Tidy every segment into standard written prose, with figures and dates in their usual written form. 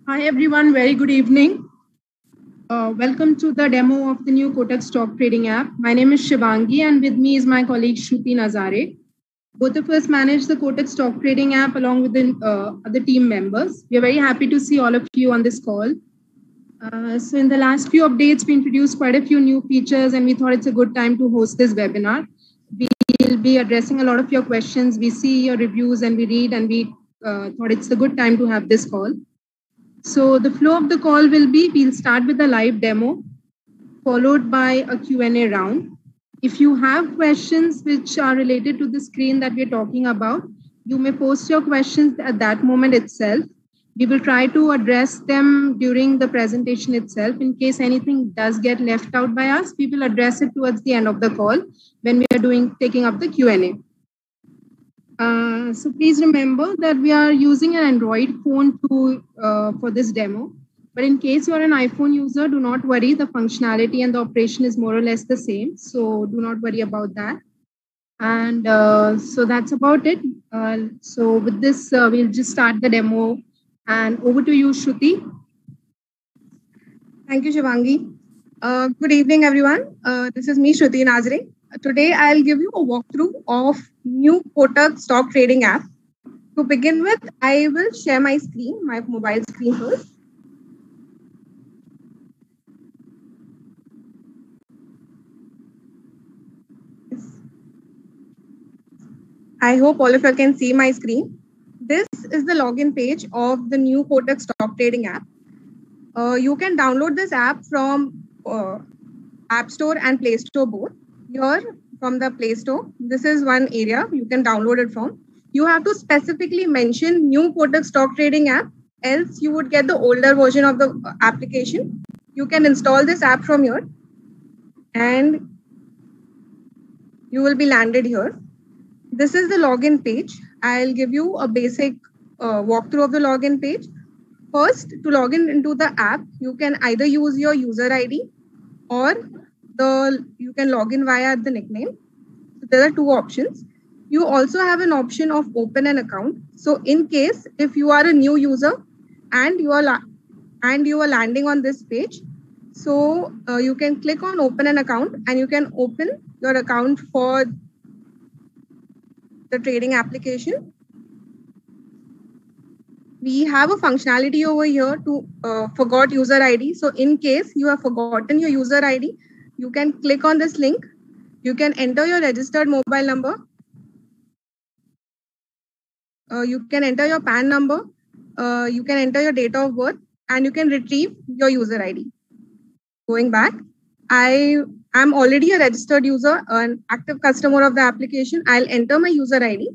Hi everyone, very good evening. Welcome to the demo of the new Kotak stock trading app. My name is Shivangi and with me is my colleague Shruti Nazare. Both of us manage the Kotak stock trading app along with the other team members. We are very happy to see all of you on this call. So in the last few updates, we introduced quite a few new features and we thought it's a good time to host this webinar. We'll be addressing a lot of your questions. We see your reviews and we read and we thought it's a good time to have this call. So the flow of the call will be, we'll start with a live demo, followed by a Q&A round. If you have questions which are related to the screen that we're talking about, you may post your questions at that moment itself. We will try to address them during the presentation itself. In case anything does get left out by us, we will address it towards the end of the call when we are taking up the Q&A. So please remember that we are using an Android phone for this demo. But in case you're an iPhone user, do not worry. The functionality and the operation is more or less the same. So do not worry about that. And so that's about it. So with this, we'll just start the demo. And over to you, Shruti. Thank you, Shivangi. Good evening, everyone. This is me, Shruti Nazare. Today, I'll give you a walkthrough of new Kotak stock trading app. To begin with, I will share my screen, my mobile screen first. I hope all of you can see my screen. This is the login page of the new Kotak stock trading app. You can download this app from App Store and Play Store both. Here from the Play Store, this is one area you can download it from. You have to specifically mention new Kotak stock trading app, else you would get the older version of the application. You can install this app from here and you will be landed here. This is the login page. I'll give you a basic walkthrough of the login page. First, to log in into the app, you can either use your user ID or you can log in via the nickname. So there are two options. You also have an option of open an account. So in case if you are a new user and you are landing on this page, so you can click on open an account and you can open your account for the trading application. We have a functionality over here to forgot user ID. So in case you have forgotten your user ID, you can click on this link. You can enter your registered mobile number. You can enter your PAN number. You can enter your date of birth and you can retrieve your user ID. Going back, I am already a registered user, an active customer of the application. I'll enter my user ID.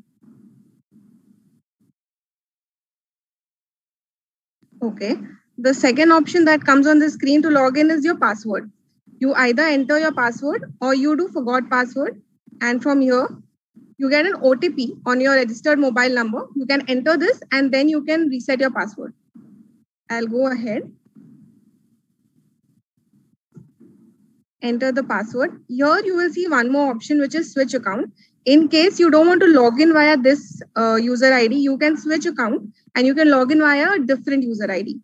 Okay. The second option that comes on the screen to log in is your password. You either enter your password or you do forgot password. And from here, you get an OTP on your registered mobile number. You can enter this and then you can reset your password. I'll go ahead. Enter the password. Here you will see one more option, which is switch account. In case you don't want to log in via this user ID, you can switch account and you can log in via a different user ID.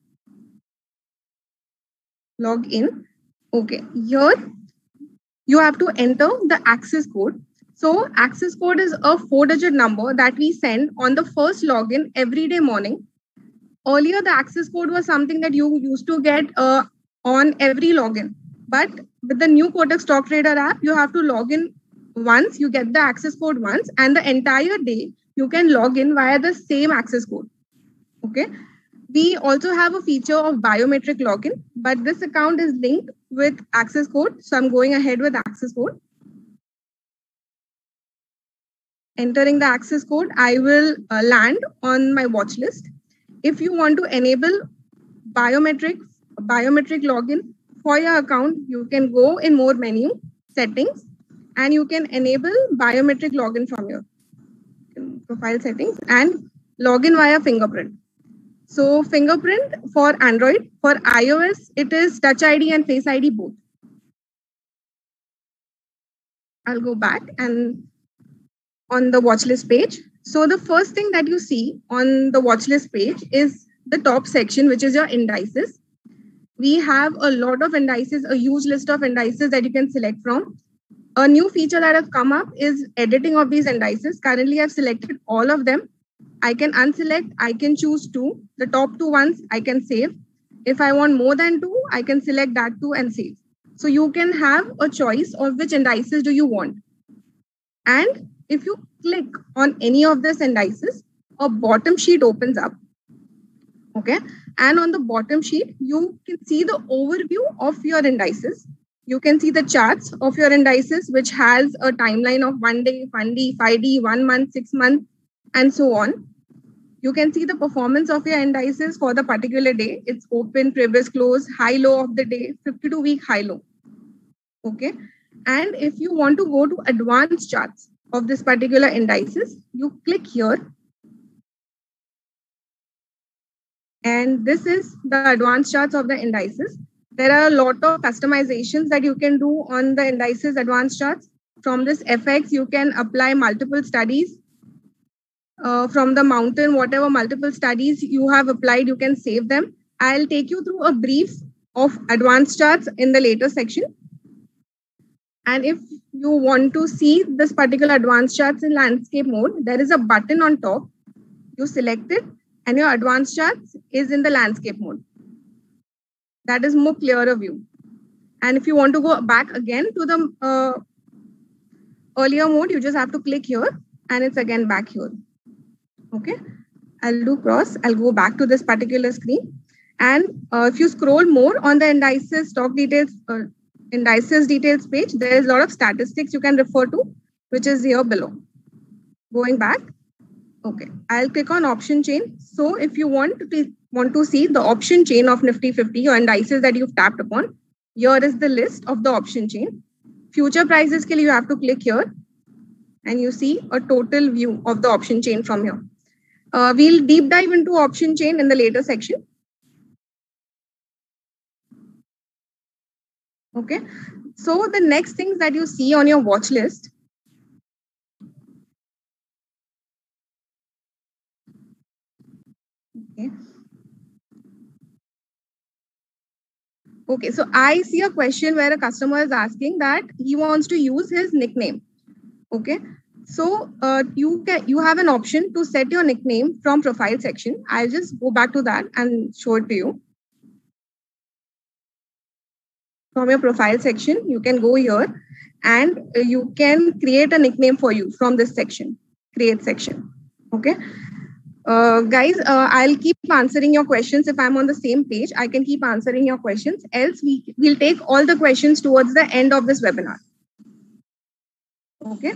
Log in. Okay. Here you have to enter the access code. So access code is a 4-digit number that we send on the first login every day morning. Earlier, the access code was something that you used to get on every login. But with the new Kotak Stock Trader app, you have to log in once, you get the access code once, and the entire day you can log in via the same access code. Okay. We also have a feature of biometric login, but this account is linked with access code. So I'm going ahead with access code. Entering the access code, I will land on my watch list. If you want to enable biometric login for your account, you can go in more menu settings and you can enable biometric login from your profile settings and login via fingerprint. So fingerprint for Android, for iOS, it is Touch ID and Face ID both. I'll go back and on the watch list page. So the first thing that you see on the watch list page is the top section, which is your indices. We have a lot of indices, a huge list of indices that you can select from. A new feature that has come up is editing of these indices. Currently, I've selected all of them. I can unselect, I can choose 2. The top 2 ones I can save. If I want more than 2, I can select that 2 and save. So you can have a choice of which indices do you want. And if you click on any of these indices, a bottom sheet opens up. Okay. And on the bottom sheet, you can see the overview of your indices. You can see the charts of your indices, which has a timeline of 1 day, 1D, 5D, 1 month, 6 months, and so on. You can see the performance of your indices for the particular day. It's open, previous close, high low of the day, 52-week high low. Okay. And if you want to go to advanced charts of this particular indices, you click here. And this is the advanced charts of the indices. There are a lot of customizations that you can do on the indices advanced charts. From this FX, you can apply multiple studies. From the mountain, whatever multiple studies you have applied, you can save them. I'll take you through a brief of advanced charts in the later section. And if you want to see this particular advanced charts in landscape mode, there is a button on top. You select it and your advanced charts is in the landscape mode. That is more clearer view. And if you want to go back again to the earlier mode, you just have to click here and it's again back here. Okay, I'll do cross. I'll go back to this particular screen. And if you scroll more on the indices, stock details, indices details page, there is a lot of statistics you can refer to, which is here below. Going back. Okay, I'll click on option chain. So if you want to see the option chain of Nifty 50 or indices that you've tapped upon, here is the list of the option chain. Future prices scale, you have to click here and you see a total view of the option chain from here. We'll deep dive into option chain in the later section. Okay, so the next things that you see on your watch list. Okay. Okay, so I see a question where a customer is asking that he wants to use his nickname. Okay, so you have an option to set your nickname from profile section. I'll just go back to that and show it to you. From your profile section, you can go here and you can create a nickname for you from this section, create section. Okay. Guys, I'll keep answering your questions. If I'm on the same page, I can keep answering your questions. Else, we'll take all the questions towards the end of this webinar. Okay.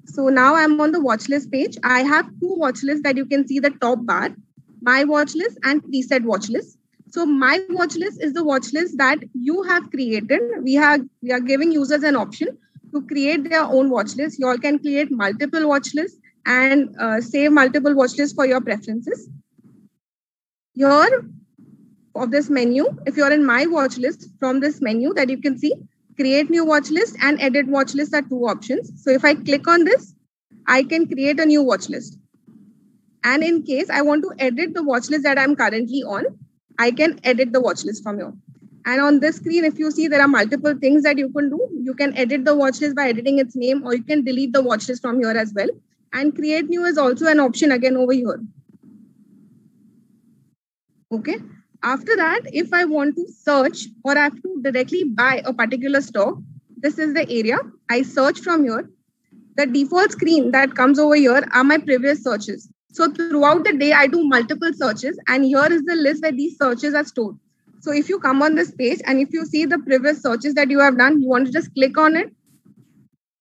So now I'm on the watch list page. I have 2 watch lists that you can see the top bar, my watch list and preset watch list. So my watch list is the watch list that you have created. We are giving users an option to create their own watch list. You all can create multiple watch lists and save multiple watch lists for your preferences. Here of this menu, if you're in my watch list, from this menu that you can see, create new watch list and edit watch list are 2 options. So if I click on this, I can create a new watch list. And in case I want to edit the watch list that I'm currently on, I can edit the watch list from here. And on this screen, if you see, there are multiple things that you can do. You can edit the watch list by editing its name, or you can delete the watch list from here as well. And create new is also an option again over here. Okay. After that, if I want to search or I have to directly buy a particular stock, this is the area. I search from here. The default screen that comes over here are my previous searches. So throughout the day, I do multiple searches, and here is the list where these searches are stored. So if you come on this page and if you see the previous searches that you have done, you want to just click on it,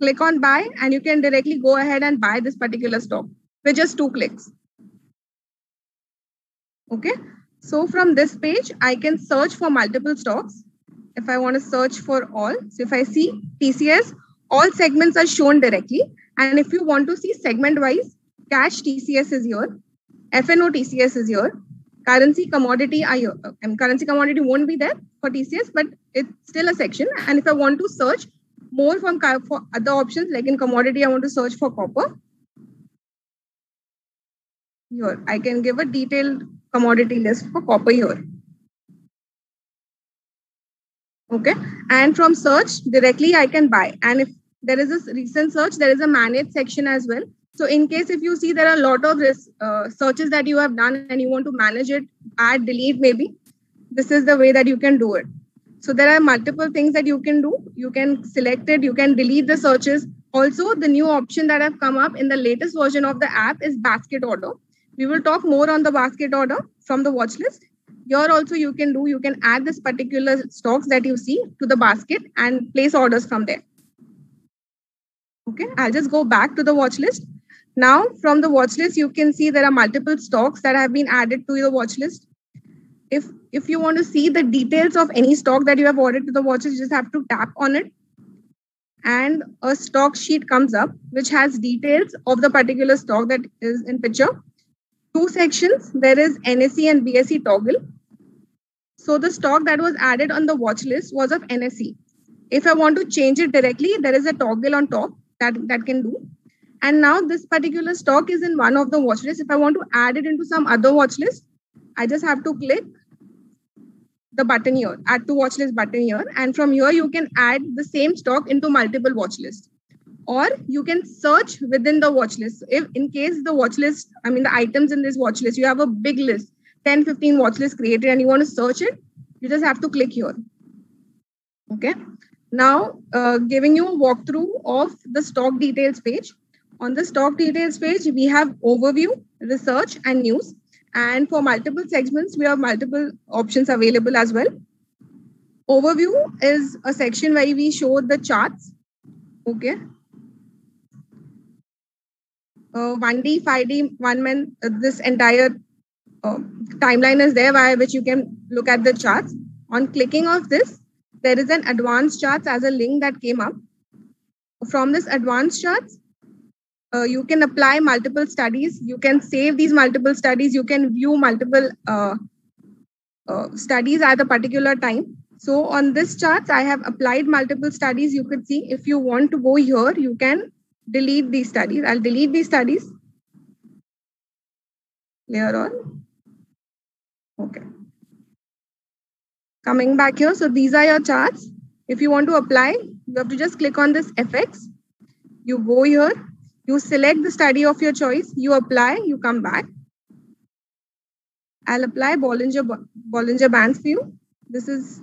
click on buy, and you can directly go ahead and buy this particular stock with just 2 clicks. Okay. So from this page, I can search for multiple stocks. If I want to search for all, so if I see TCS, all segments are shown directly. And if you want to see segment wise, cash TCS is here, FNO TCS is here, currency commodity are here. Currency commodity won't be there for TCS, but it's still a section. And if I want to search more for other options, like in commodity, I want to search for copper. Here, I can give a detailed commodity list for copper here. Okay, and from search directly I can buy, and if there is a recent search, there is a manage section as well. So in case if you see there are a lot of searches that you have done and you want to manage it, add, delete maybe, this is the way that you can do it. So there are multiple things that you can do. You can select it, you can delete the searches. Also, the new option that have come up in the latest version of the app is basket order. We will talk more on the basket order from the watch list. Here also you can add this particular stocks that you see to the basket and place orders from there. Okay, I'll just go back to the watch list. Now from the watch list, you can see there are multiple stocks that have been added to your watch list. If you want to see the details of any stock that you have ordered to the watch list, you just have to tap on it. And a stock sheet comes up, which has details of the particular stock that is in picture. Two sections, there is NSE and BSE toggle. So the stock that was added on the watch list was of NSE. If I want to change it directly, there is a toggle on top that can do. And now this particular stock is in one of the watch lists. If I want to add it into some other watch list, I just have to click the button here, add to watch list button here. And from here, you can add the same stock into multiple watch lists. Or you can search within the watch list. If in case the watch list, the items in this watch list, you have a big list, 10, 15 watch lists created and you want to search it, you just have to click here. Okay. Now, giving you a walkthrough of the stock details page. On the stock details page, we have overview, research, and news. And for multiple segments, we have multiple options available as well. Overview is a section where we show the charts. Okay. 1D, 5D, 1 month, this entire timeline is there via which you can look at the charts. On clicking of this, there is an advanced charts as a link that came up. From this advanced charts, you can apply multiple studies. You can save these multiple studies. You can view multiple studies at a particular time. So on this charts, I have applied multiple studies. You could see if you want to go here, you can delete these studies. I'll delete these studies. Later on. Okay. Coming back here. So these are your charts. If you want to apply, you have to just click on this FX. You go here. You select the study of your choice. You apply. You come back. I'll apply Bollinger Bands for you. This is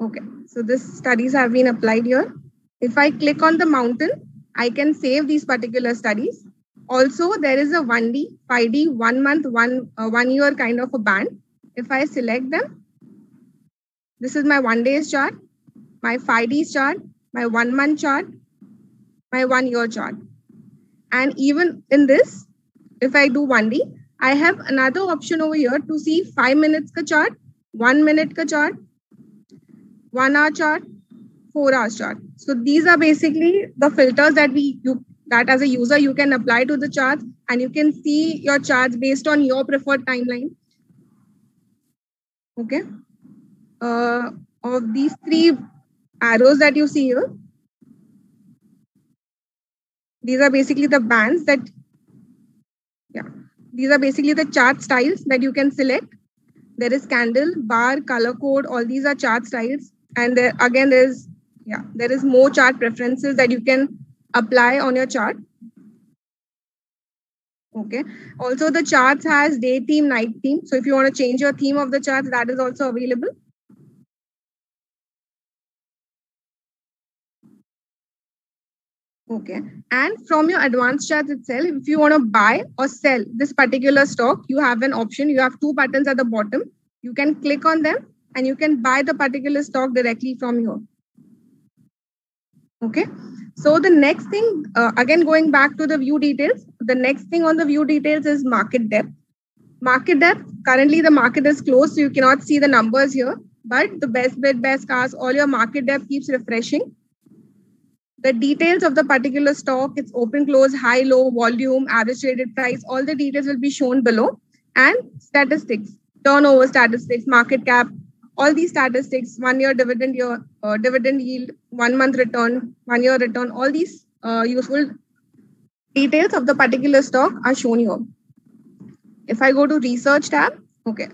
okay. So this studies have been applied here. If I click on the mountain, I can save these particular studies. Also, there is a 1D, 5D, 1 month, 1 year kind of a band. If I select them, this is my 1 day's chart, my 5D chart, my 1 month chart, my 1 year chart. And even in this, if I do 1D, I have another option over here to see 5 minutes ka chart, 1 minute ka chart, 1 hour chart, 4 hours chart. So these are basically the filters that that as a user you can apply to the charts, and you can see your charts based on your preferred timeline. Okay. Of these 3 arrows that you see here, these are basically the bands that, these are basically the chart styles that you can select. There is candle, bar, color code, all these are chart styles. And there again, there is more chart preferences that you can apply on your chart. Okay. Also, the charts has day theme, night theme. So if you want to change your theme of the charts, that is also available. Okay. And from your advanced charts itself, if you want to buy or sell this particular stock, you have an option. You have 2 buttons at the bottom. You can click on them and you can buy the particular stock directly from here. Okay. So the next thing, again, going back to the view details, the next thing on the view details is market depth. Market depth, currently the market is closed, so you cannot see the numbers here, but the best bid, best cars, all your market depth keeps refreshing. The details of the particular stock, its open, close, high, low, volume, average traded price, all the details will be shown below. And statistics, turnover statistics, market cap, all these statistics, 1 year dividend yield, 1 month return, 1 year return, all these useful details of the particular stock are shown here. If I go to research tab, okay,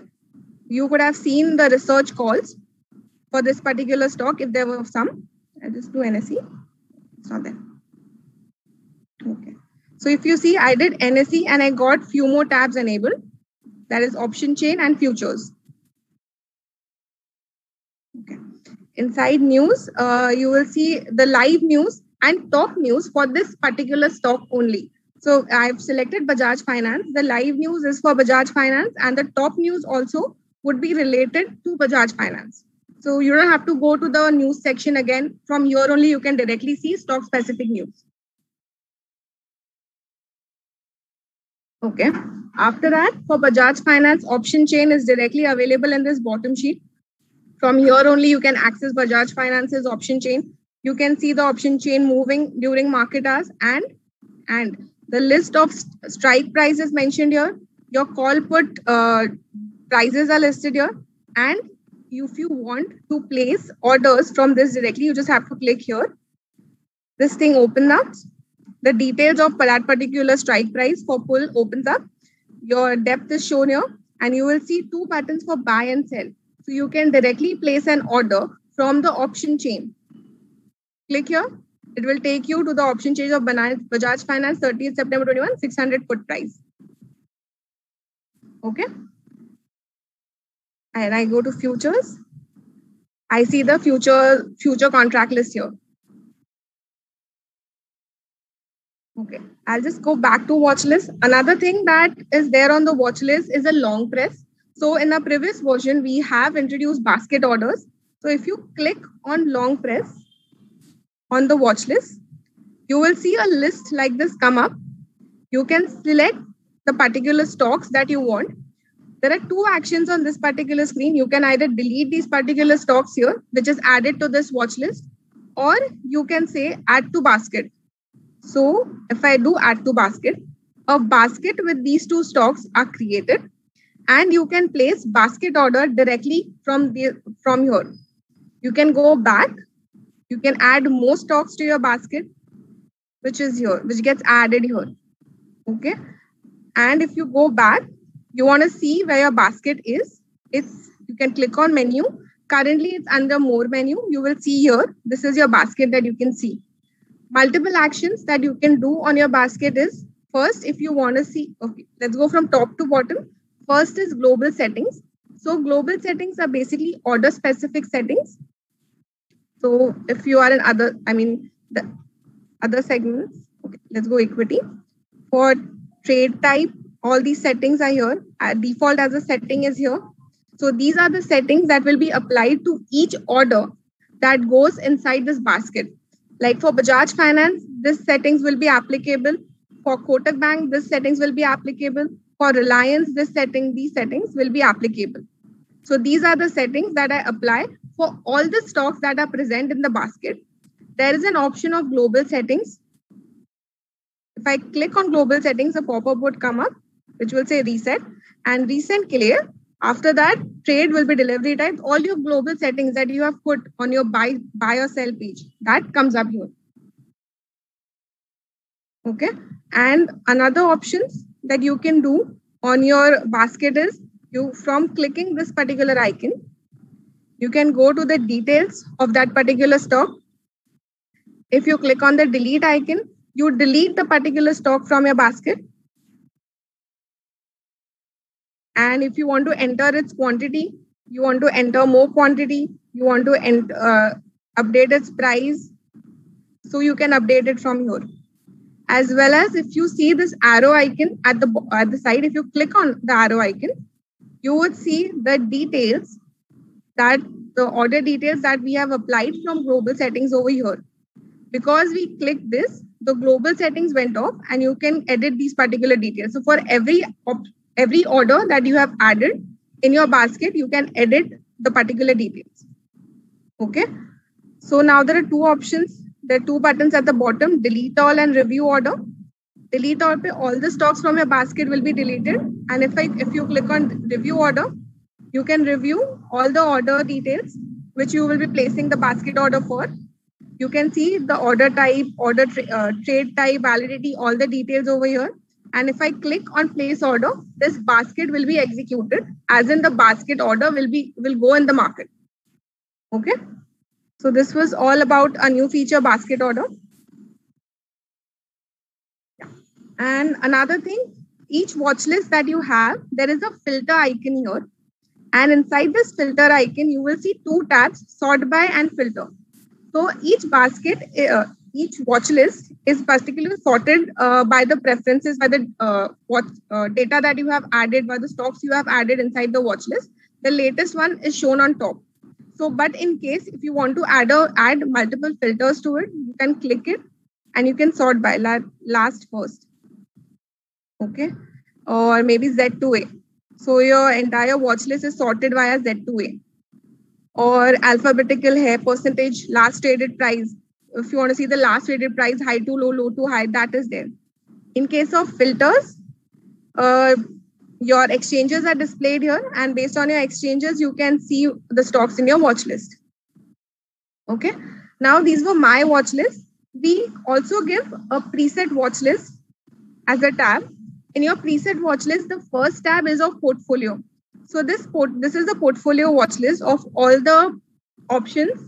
you could have seen the research calls for this particular stock if there were some. I just do NSE. It's not there. Okay. So if you see, I did NSE and I got few more tabs enabled. That is option chain and futures. Okay. Inside news, you will see the live news and top news for this particular stock only. So I've selected Bajaj Finance. The live news is for Bajaj Finance and the top news also would be related to Bajaj Finance. So you don't have to go to the news section again. From here only you can directly see stock specific news. Okay. After that, for Bajaj Finance, option chain is directly available in this bottom sheet. From here only you can access Bajaj Finance's option chain. You can see the option chain moving during market hours and the list of strike prices mentioned here. Your call put prices are listed here. And if you want to place orders from this directly, you just have to click here. This thing opens up. The details of that particular strike price for pull opens up. Your depth is shown here. And you will see two buttons for buy and sell. So you can directly place an order from the option chain. Click here. It will take you to the option chain of Bajaj Finance 30th September 21, 600 put price. Okay. And I go to futures. I see the future contract list here. Okay. I'll just go back to watch list. Another thing that is there on the watch list is a long press. So in the previous version, we have introduced basket orders. So if you click on long press on the watch list, you will see a list like this come up. You can select the particular stocks that you want. There are two actions on this particular screen. You can either delete these particular stocks here, which is added to this watch list, or you can say add to basket. So if I do add to basket, a basket with these two stocks are created and you can place basket order directly from here. You can go back. You can add more stocks to your basket, which is here, which gets added here. Okay. And if you go back, you want to see where your basket is. You can click on menu. Currently, it's under more menu. You will see here, this is your basket that you can see. Multiple actions that you can do on your basket is, first, if you want to see, okay, let's go from top to bottom. First is global settings. So global settings are basically order specific settings. So if you are in the other segments, okay, let's go equity. For trade type, all these settings are here. Default as a setting is here. So these are the settings that will be applied to each order that goes inside this basket. Like for Bajaj Finance, this settings will be applicable. For Kotak Bank, this settings will be applicable. For Reliance, these settings will be applicable. So these are the settings that I apply for all the stocks that are present in the basket. There is an option of global settings. If I click on global settings, a pop-up would come up, which will say reset and reset clear. After that, trade will be delivery type. All your global settings that you have put on your buy or sell page, that comes up here. Okay. And another options that you can do on your basket is from clicking this particular icon, you can go to the details of that particular stock. If you click on the delete icon, you delete the particular stock from your basket. And if you want to enter its quantity, you want to enter more quantity, you want to update its price, so you can update it from here. As well as if you see this arrow icon at the side, if you click on the arrow icon, you would see the details, that the order details that we have applied from global settings over here. Because we clicked this, the global settings went off and you can edit these particular details. So for every order that you have added in your basket, you can edit the particular details. Okay. So now there are two options. There are two buttons at the bottom, delete all and review order. Delete all the stocks from your basket will be deleted. And if you click on review order, You can review all the order details which you will be placing the basket order for. You can see the order type, trade type, validity, all the details over here. And if I click on place order, this basket will be executed, as in the basket order will go in the market. Okay. So this was all about a new feature, basket order. And another thing, each watch list that you have, there is a filter icon here. And inside this filter icon, you will see two tabs, sort by and filter. So each basket, each watch list is particularly sorted by the preferences, by the data that you have added, by the stocks you have added inside the watch list. The latest one is shown on top. So, but in case if you want to add multiple filters to it, you can click it and you can sort by last first. Okay. Or maybe Z2A. So your entire watch list is sorted via Z2A. Or alphabetical hair percentage, last traded price. If you want to see the last traded price, high to low, low to high, that is there. In case of filters, your exchanges are displayed here, and based on your exchanges, you can see the stocks in your watch list. Okay. Now these were my watch lists. We also give a preset watch list as a tab. In your preset watch list, the first tab is of portfolio. So this is the portfolio watch list of all the options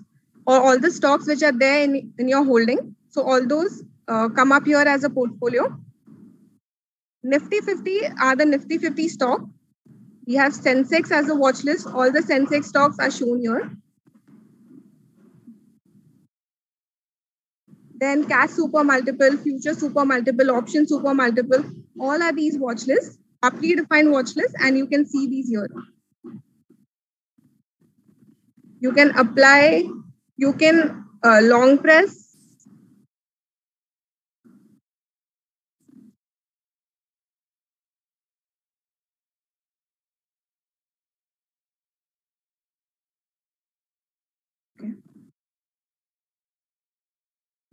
or all the stocks which are there in your holding. So all those come up here as a portfolio. Nifty 50 are the Nifty 50 stock. We have Sensex as a watch list. All the Sensex stocks are shown here. Then cash super multiple, future super multiple, option super multiple. All are these watch lists, are predefined watch lists, and you can see these here. You can apply, you can long press.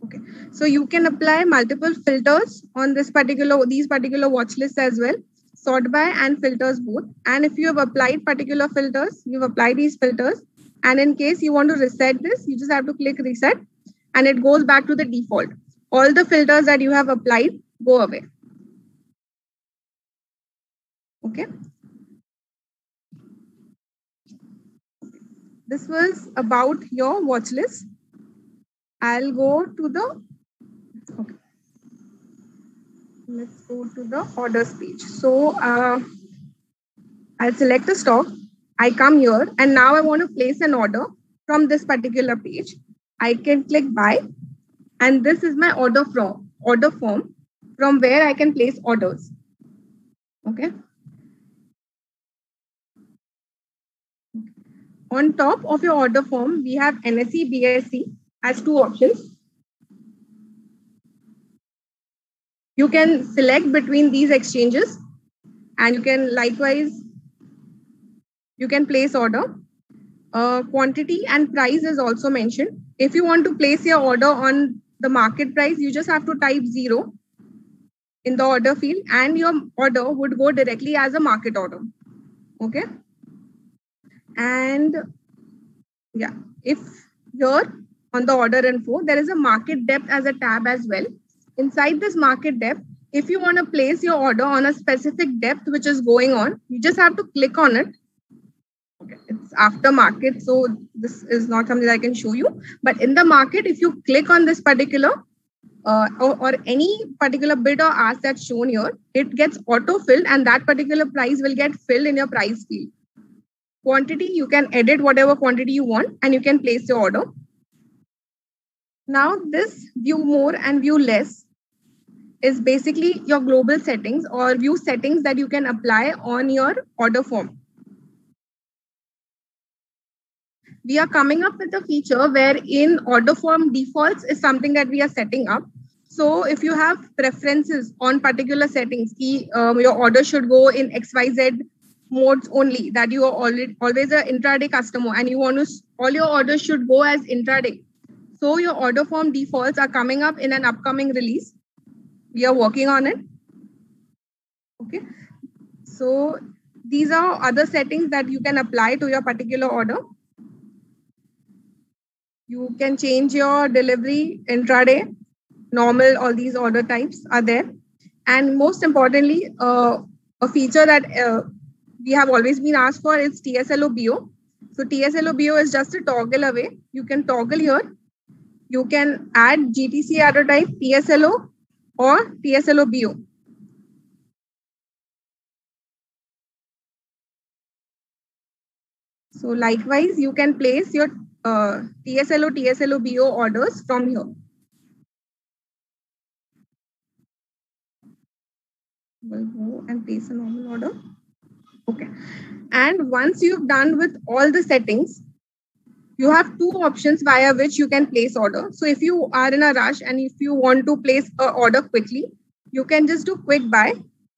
Okay. So you can apply multiple filters on these particular watch lists as well, sort by and filters both. And if you have applied particular filters, you've applied these filters. And in case you want to reset this, you just have to click reset and it goes back to the default. All the filters that you have applied go away. Okay. This was about your watch list. I'll go to the, okay. Let's go to the orders page. So I'll select a stock. I come here and now I want to place an order from this particular page. I can click buy and this is my order form from where I can place orders. Okay. On top of your order form, we have NSE, BSE as two options. You can select between these exchanges and you can likewise, you can place order. Quantity and price is also mentioned. If you want to place your order on the market price, you just have to type 0 in the order field and your order would go directly as a market order. Okay. And yeah, if here on the order info, there is a market depth as a tab as well. Inside this market depth, if you want to place your order on a specific depth which is going on, you just have to click on it. Okay, it's after market, so this is not something I can show you. But in the market, if you click on this particular or any particular bid or ask that's shown here, it gets auto-filled and that particular price will get filled in your price field. Quantity, you can edit whatever quantity you want and you can place your order. Now this view more and view less is basically your global settings or view settings that you can apply on your order form. We are coming up with a feature wherein order form defaults is something that we are setting up. So if you have preferences on particular settings, your order should go in XYZ modes only, that you are always an intraday customer and you want to, all your orders should go as intraday. So your order form defaults are coming up in an upcoming release. We are working on it. Okay. So These are other settings that you can apply to your particular order. You can change your delivery intraday, normal, all these order types are there. And most importantly, a feature that we have always been asked for is TSLO BO. So TSLO BO is just a toggle away. You can toggle here. You can add GTC order type TSLO or TSLO BO. So likewise, you can place your TSLO, TSLO BO orders from here. We'll go and place a normal order. Okay. And once you've done with all the settings, you have two options via which you can place order. So if you are in a rush and if you want to place an order quickly, you can just do quick buy.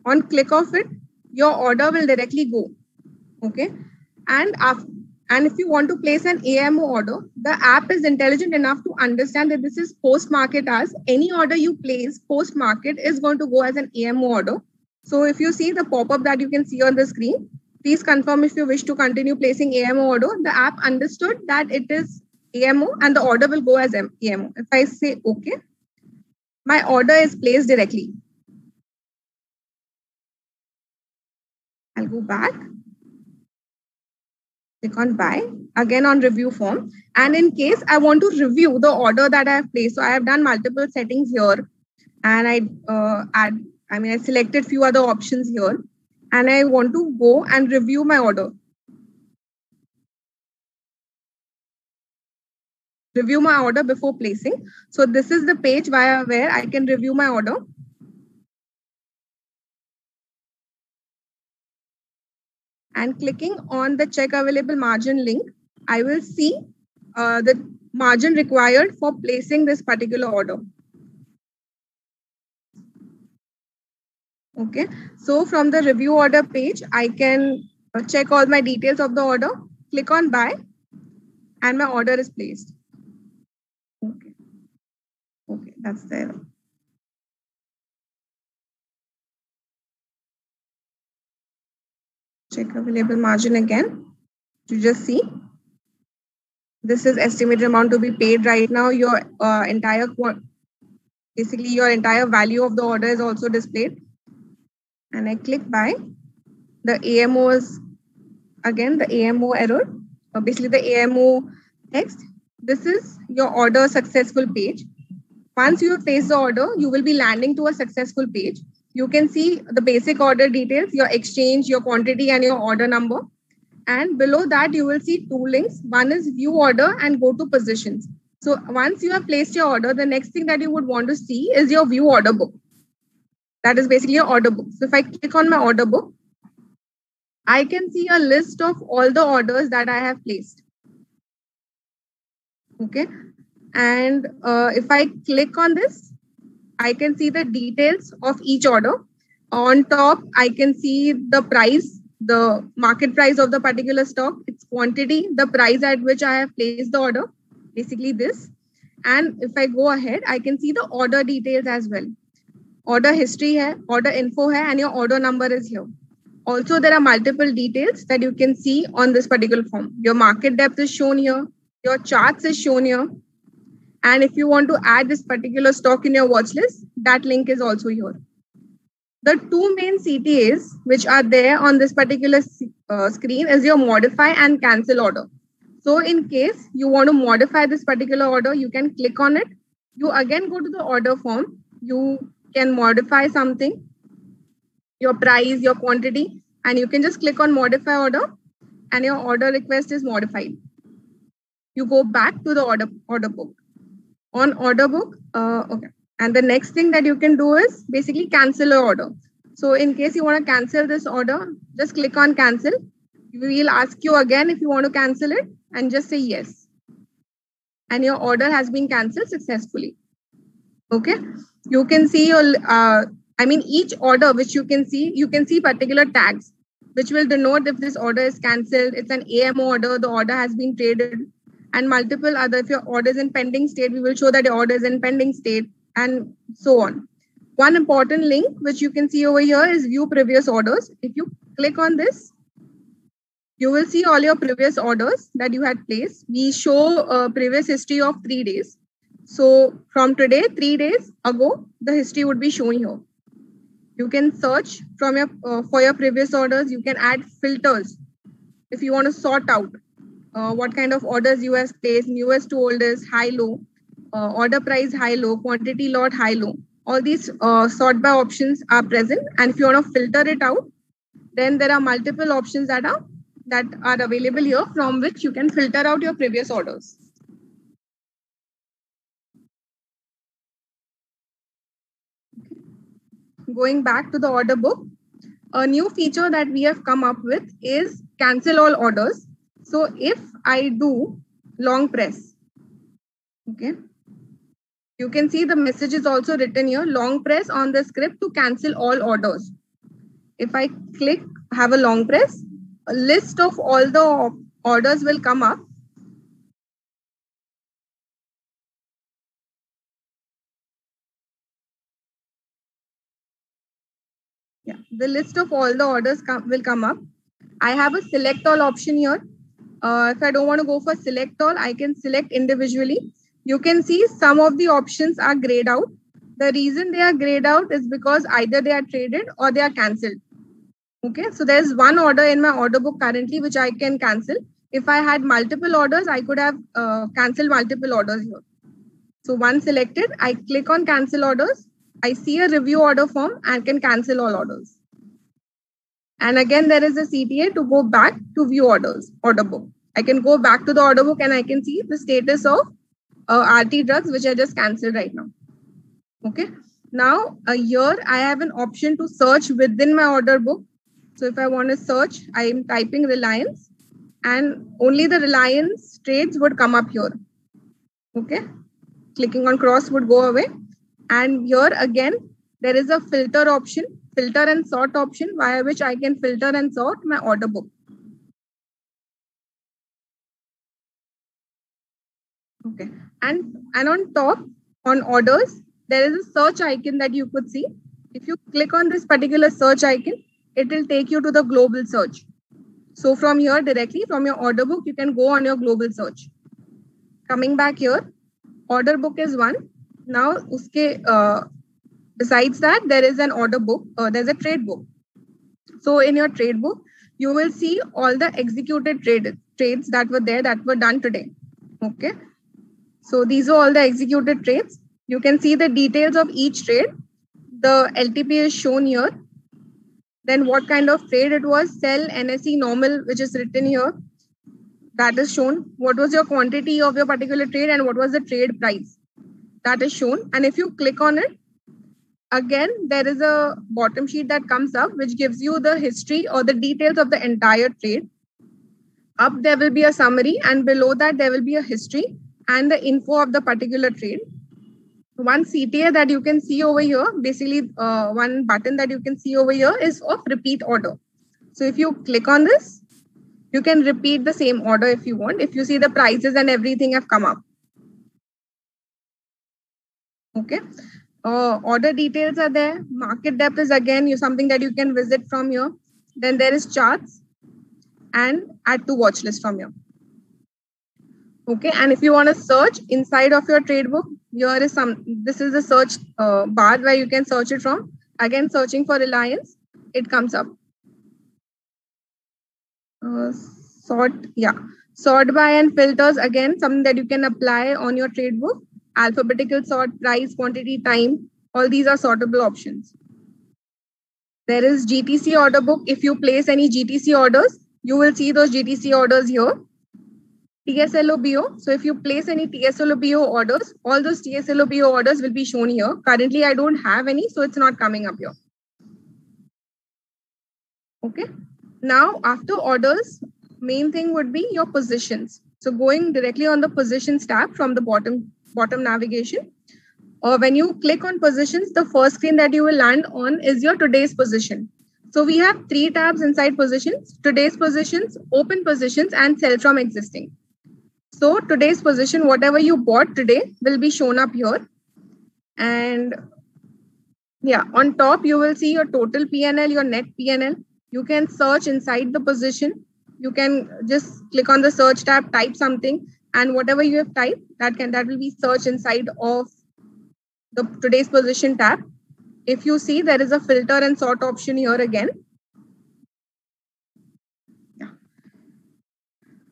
On click of it, your order will directly go. Okay. And if you want to place an AMO order, the app is intelligent enough to understand that this is post-market as any order you place post-market is going to go as an AMO order. So if you see the pop-up that you can see on the screen, please confirm if you wish to continue placing AMO order. The app understood that it is AMO and the order will go as AMO. If I say okay, my order is placed directly. I'll go back. Click on buy, again on review form. And in case I want to review the order that I have placed, so I have done multiple settings here and I selected few other options here and I want to go and review my order. Review my order before placing. So this is the page via where I can review my order. And clicking on the check available margin link, I will see the margin required for placing this particular order. Okay, so from the review order page, I can check all my details of the order, click on buy, and my order is placed. Okay, that's there. Check available margin again to just see. This is estimated amount to be paid right now. Your basically your entire value of the order is also displayed. And I click buy. The AMO is again the AMO error, basically the AMO text. This is your order successful page. Once you have placed the order, you will be landing to a successful page. You can see the basic order details, your exchange, your quantity, and your order number. And below that, you will see two links. One is view order and go to positions. So once you have placed your order, the next thing that you would want to see is your view order book. That is basically your order book. So if I click on my order book, I can see a list of all the orders that I have placed. Okay. And if I click on this, I can see the details of each order. On top, I can see the price, the market price of the particular stock, its quantity, the price at which I have placed the order, basically this. And if I go ahead, I can see the order details as well. Order history hai, order info hai, and your order number is here. Also, there are multiple details that you can see on this particular form. Your market depth is shown here. Your charts is shown here. And if you want to add this particular stock in your watch list, that link is also here. The two main CTAs which are there on this particular screen is your modify and cancel order. So in case you want to modify this particular order, you can click on it. You again go to the order form. You can modify something, your price, your quantity, and you can just click on modify order and your order request is modified. You go back to the order book. On order book, okay. And the next thing that you can do is basically cancel your order. So in case you want to cancel this order, just click on cancel. We will ask you again if you want to cancel it and just say yes. And your order has been canceled successfully. Okay. You can see your, each order which you can see particular tags, which will denote if this order is cancelled, it's an AMO order, the order has been traded, and multiple other, if your order is in pending state, we will show that your order is in pending state, and so on. One important link which you can see over here is view previous orders. If you click on this, you will see all your previous orders that you had placed. We show a previous history of 3 days. So from today, 3 days ago, the history would be shown here. You can search from your for your previous orders. You can add filters if you want to sort out what kind of orders you have placed, newest to oldest, high, low, order price, high, low, quantity lot, high, low. All these sort by options are present. And if you want to filter it out, then there are multiple options that are available here from which you can filter out your previous orders. Going back to the order book, a new feature that we have come up with is cancel all orders. So if I do long press, okay, you can see the message is also written here, long press on the script to cancel all orders. If I click have a long press, a list of all the orders will come up. Yeah, the list of all the orders will come up. I have a select all option here. If I don't want to go for select all, I can select individually. You can see some of the options are grayed out. The reason they are grayed out is because either they are traded or they are cancelled. Okay, so there's one order in my order book currently which I can cancel. If I had multiple orders, I could have cancelled multiple orders here. So once selected, I click on cancel orders. I see a review order form and can cancel all orders. And again, there is a CTA to go back to view orders, order book. I can go back to the order book and I can see the status of RT drugs, which I just cancelled right now. Okay. Now, here I have an option to search within my order book. So if I want to search, I am typing Reliance and only the Reliance trades would come up here. Okay. Clicking on cross would go away. And here again, there is a filter option, filter and sort option via which I can filter and sort my order book. Okay. And on top, on orders, there is a search icon that you could see. If you click on this particular search icon, it will take you to the global search. So from here directly, from your order book, you can go on your global search. Coming back here, order book is one. Now, besides that, there is an order book, there's a trade book. So in your trade book, you will see all the executed trades that were there that were done today. Okay. So these are all the executed trades. You can see the details of each trade. The LTP is shown here. Then what kind of trade it was, sell, NSE, normal, which is written here. That is shown. What was your quantity of your particular trade and what was the trade price? That is shown. And if you click on it, again, there is a bottom sheet that comes up, which gives you the history or the details of the entire trade. Up, there will be a summary, and below that, there will be a history and the info of the particular trade. One CTA that you can see over here, basically one button that you can see over here is of repeat order. So if you click on this, you can repeat the same order if you want. If you see the prices and everything have come up. Okay. Order details are there. Market depth is again something that you can visit from here. Then there is charts and add to watch list from here. Okay, and if you want to search inside of your trade book, here is this is the search bar where you can search it from. Again, searching for Reliance, it comes up. Sort by and filters, again, something that you can apply on your trade book. Alphabetical sort, price, quantity, time, all these are sortable options. There is GTC order book. If you place any GTC orders, you will see those GTC orders here. TSLOBO. So if you place any TSLOBO orders, all those TSLOBO orders will be shown here. Currently, I don't have any, so it's not coming up here. Okay. Now, after orders, main thing would be your positions. So going directly on the positions tab from the bottom navigation. When you click on positions, the first screen that you will land on is your today's position. So we have 3 tabs inside positions: today's positions, open positions, and sell from existing. So today's position, whatever you bought today will be shown up here. And yeah, on top, you will see your total PNL, your net PNL. You can search inside the position. You can just click on the search tab, type something, and whatever you have typed, that will be searched inside of the today's position tab. If you see, there is a filter and sort option here again. Yeah.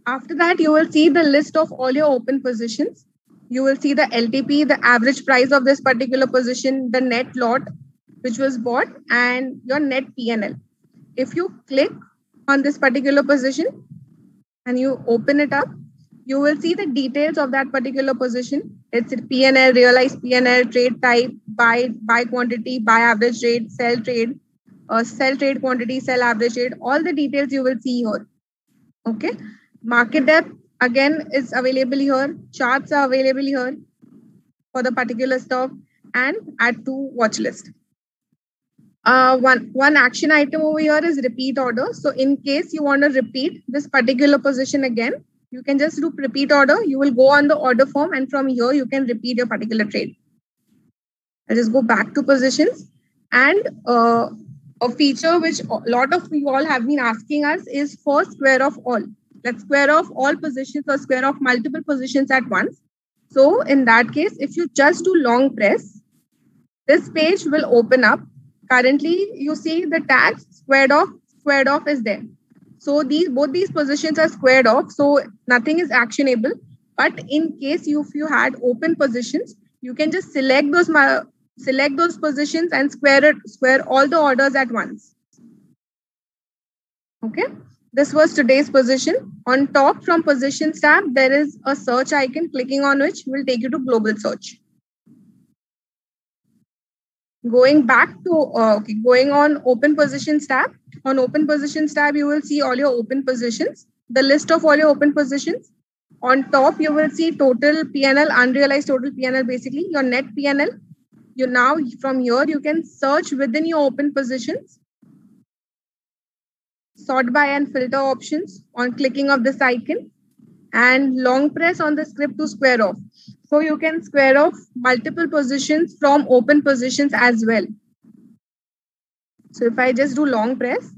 After that, you will see the list of all your open positions. You will see the LTP, the average price of this particular position, the net lot which was bought, and your net PNL. If you click on this particular position and you open it up, you will see the details of that particular position. It's PNL, realized PNL, trade type, buy quantity, buy average rate, sell trade quantity, sell average rate. All the details you will see here. Okay. Market depth again is available here. Charts are available here for the particular stock, and add to watch list. One action item over here is repeat order. So in case you want to repeat this particular position again, you can just do repeat order. You will go on the order form, and from here you can repeat your particular trade. I'll just go back to positions, and a feature which a lot of you all have been asking us is for square of all. Let's square off all positions or square off multiple positions at once. So in that case, if you just do long press, this page will open up. Currently, you see the tags squared off is there. So both these positions are squared off, so nothing is actionable. But in case if you had open positions, you can just select those positions and square all the orders at once. Okay. This was today's position. On top from positions tab, there is a search icon, clicking on which will take you to global search. Going back to, going on open positions tab. On open positions tab, you will see all your open positions, the list of all your open positions. On top, you will see total PNL, unrealized total PNL, basically your net PNL. Now from here, you can search within your open positions, sort by and filter options on clicking of this icon, and long press on the script to square off. So you can square off multiple positions from open positions as well. So if I just do long press,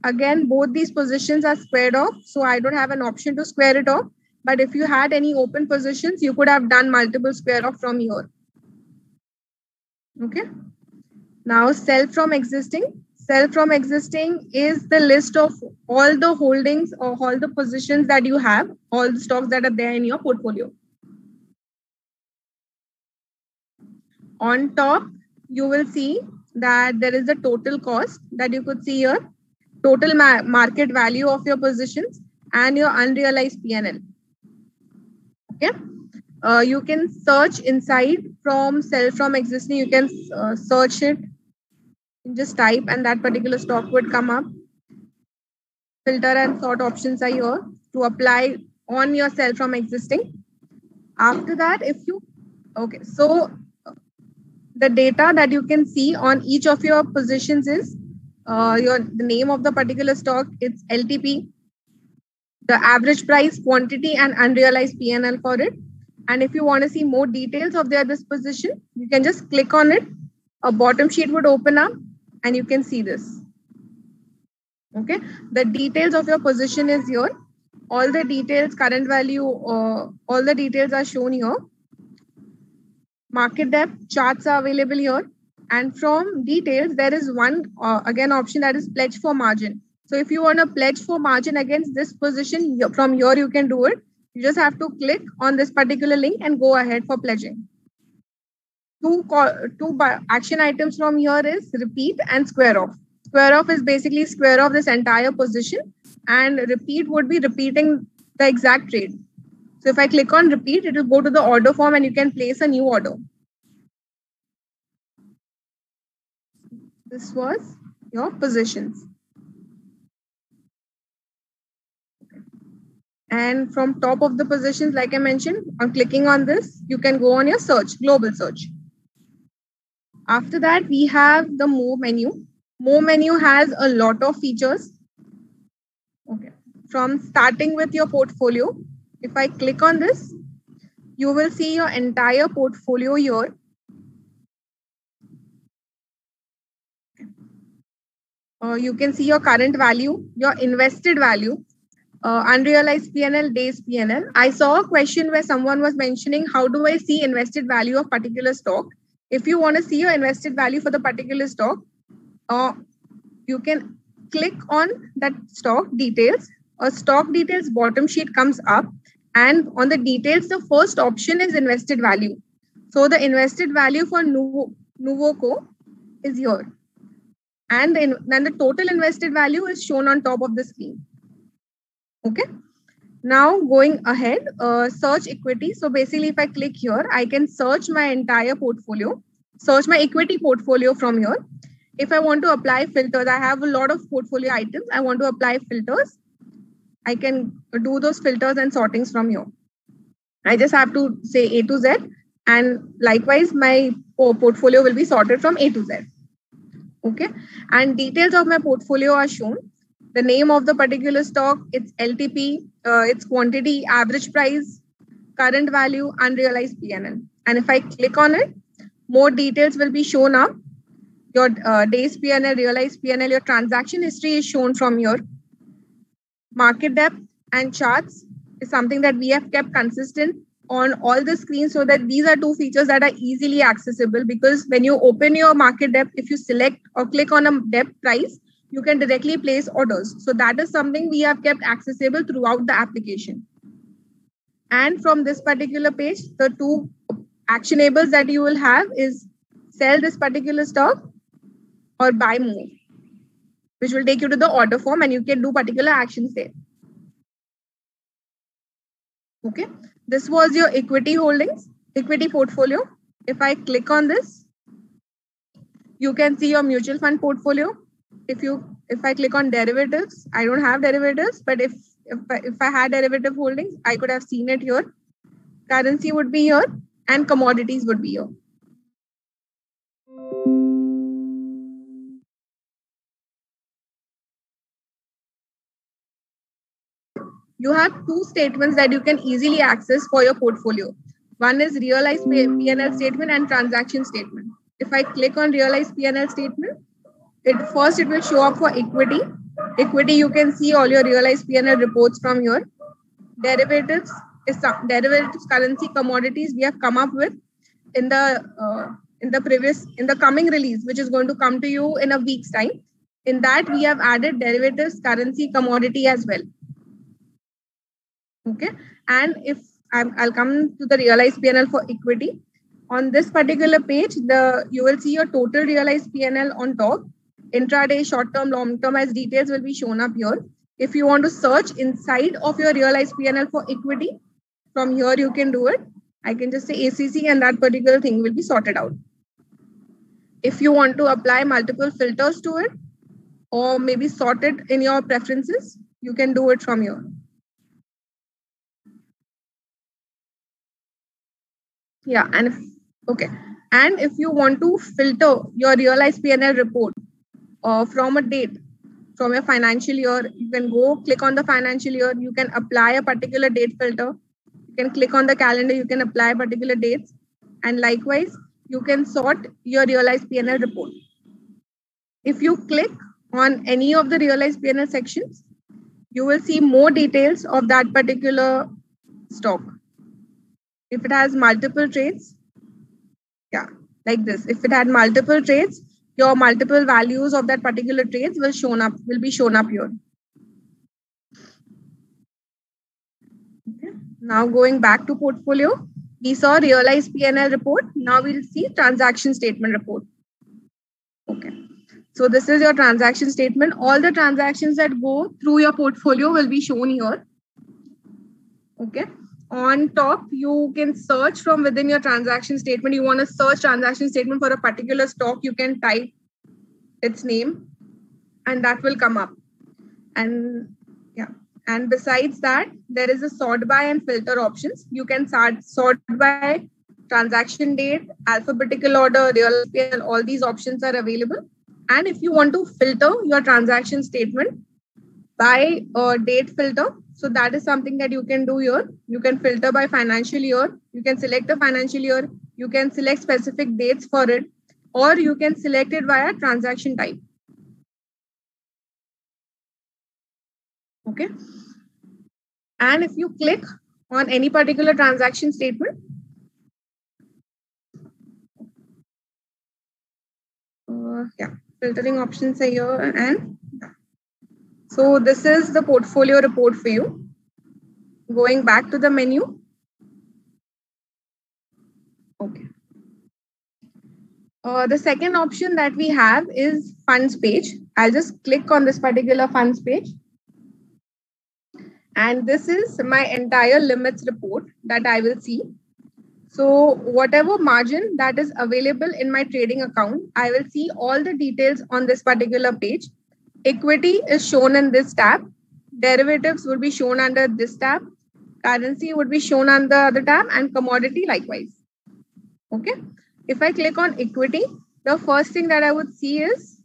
again, both these positions are squared off. So I don't have an option to square it off. But if you had any open positions, you could have done multiple square off from here. Okay. Now sell from existing. Sell from existing is the list of all the holdings or all the positions that you have, all the stocks that are there in your portfolio. On top, you will see that there is the total cost that you could see here, total market value of your positions, and your unrealized PNL. Okay. You can search inside from sell from existing. You can search it. Just type and that particular stock would come up. Filter and sort options are here to apply on your sell from existing. After that, so the data that you can see on each of your positions is the name of the particular stock, its LTP, the average price, quantity, and unrealized PNL for it. And if you want to see more details of this position, you can just click on it. A bottom sheet would open up and you can see this. Okay, the details of your position is here. All the details, current value, all the details are shown here. Market depth, charts are available here. And from details, there is one, again, option that is pledge for margin. So if you want to pledge for margin against this position, from here you can do it. You just have to click on this particular link and go ahead for pledging. Two action items from here is repeat and square off. Square off is basically square off this entire position, and repeat would be repeating the exact trade. So if I click on repeat, it will go to the order form and you can place a new order. This was your positions. And from top of the positions, like I mentioned, on clicking on this, you can go on your search, global search. After that, we have the More menu. More menu has a lot of features. Okay. From starting with your portfolio, if I click on this, you will see your entire portfolio here. You can see your current value, your invested value, unrealized P&L, days P&L. I saw a question where someone was mentioning, how do I see invested value of particular stock? If you want to see your invested value for the particular stock, you can click on that stock details. A stock details bottom sheet comes up, and on the details, the first option is invested value. So the invested value for Nuvoco is here. And then the total invested value is shown on top of the screen. Okay. Now going ahead, search equity. So basically, if I click here, I can search my entire portfolio, search my equity portfolio from here. If I want to apply filters, I have a lot of portfolio items. I want to apply filters. I can do those filters and sortings from here. I just have to say A to Z, and likewise, my portfolio will be sorted from A to Z. Okay. And details of my portfolio are shown. The name of the particular stock, its LTP, its quantity, average price, current value, unrealized P&L. And if I click on it, more details will be shown up. Your days P&L, realized P&L, your transaction history is shown from here. Market depth and charts is something that we have kept consistent on all the screens, so that these are two features that are easily accessible, because when you open your market depth, if you select or click on a depth price, you can directly place orders. So that is something we have kept accessible throughout the application. And from this particular page, the two actionables that you will have is sell this particular stock or buy more, which will take you to the order form, and you can do particular actions there. Okay. This was your equity holdings, equity portfolio. If I click on this, you can see your mutual fund portfolio. If I click on derivatives, I don't have derivatives, but if I had derivative holdings, I could have seen it here. Currency would be here and commodities would be here. You have two statements that you can easily access for your portfolio. One is realized P&L statement and transaction statement. If I click on realized P&L statement, it will show up for equity. Equity, you can see all your realized P&L reports from here. Derivatives is derivatives, currency, commodities we have come up with in the coming release, which is going to come to you in a week's time. In that, we have added derivatives, currency, commodity as well. Okay, and if I'll come to the realized P&L for equity. On this particular page, you will see your total realized P&L on top. Intraday, short-term, long-term as details will be shown up here. If you want to search inside of your realized P&L for equity, from here you can do it. I can just say ACC and that particular thing will be sorted out. If you want to apply multiple filters to it, or maybe sort it in your preferences, you can do it from here. Yeah, and if you want to filter your realized P&L report from a date, from your financial year, you can go click on the financial year, you can apply a particular date filter, you can click on the calendar, you can apply particular dates, and likewise, you can sort your realized P&L report. If you click on any of the realized P&L sections, you will see more details of that particular stock. If it has multiple trades, yeah, like this. If it had multiple trades, your multiple values of that particular trades will be shown up here. Okay. Now going back to portfolio, we saw realized P&L report. Now we'll see transaction statement report. Okay. So this is your transaction statement. All the transactions that go through your portfolio will be shown here. Okay. On top, you can search from within your transaction statement. You want to search transaction statement for a particular stock, you can type its name and that will come up. And yeah, and besides that, there is a sort by and filter options. You can sort by transaction date, alphabetical order, realized P&L, all these options are available. And if you want to filter your transaction statement by a date filter, so that is something that you can do here. You can filter by financial year. You can select the financial year. You can select specific dates for it, or you can select it via transaction type. Okay. And if you click on any particular transaction statement, filtering options are here, and so this is the portfolio report for you. Going back to the menu. Okay. The second option that we have is funds page. I'll just click on this particular funds page. And this is my entire limits report that I will see. So whatever margin that is available in my trading account, I will see all the details on this particular page. Equity is shown in this tab. Derivatives would be shown under this tab. Currency would be shown on the other tab, and commodity likewise. Okay. If I click on equity, the first thing that I would see is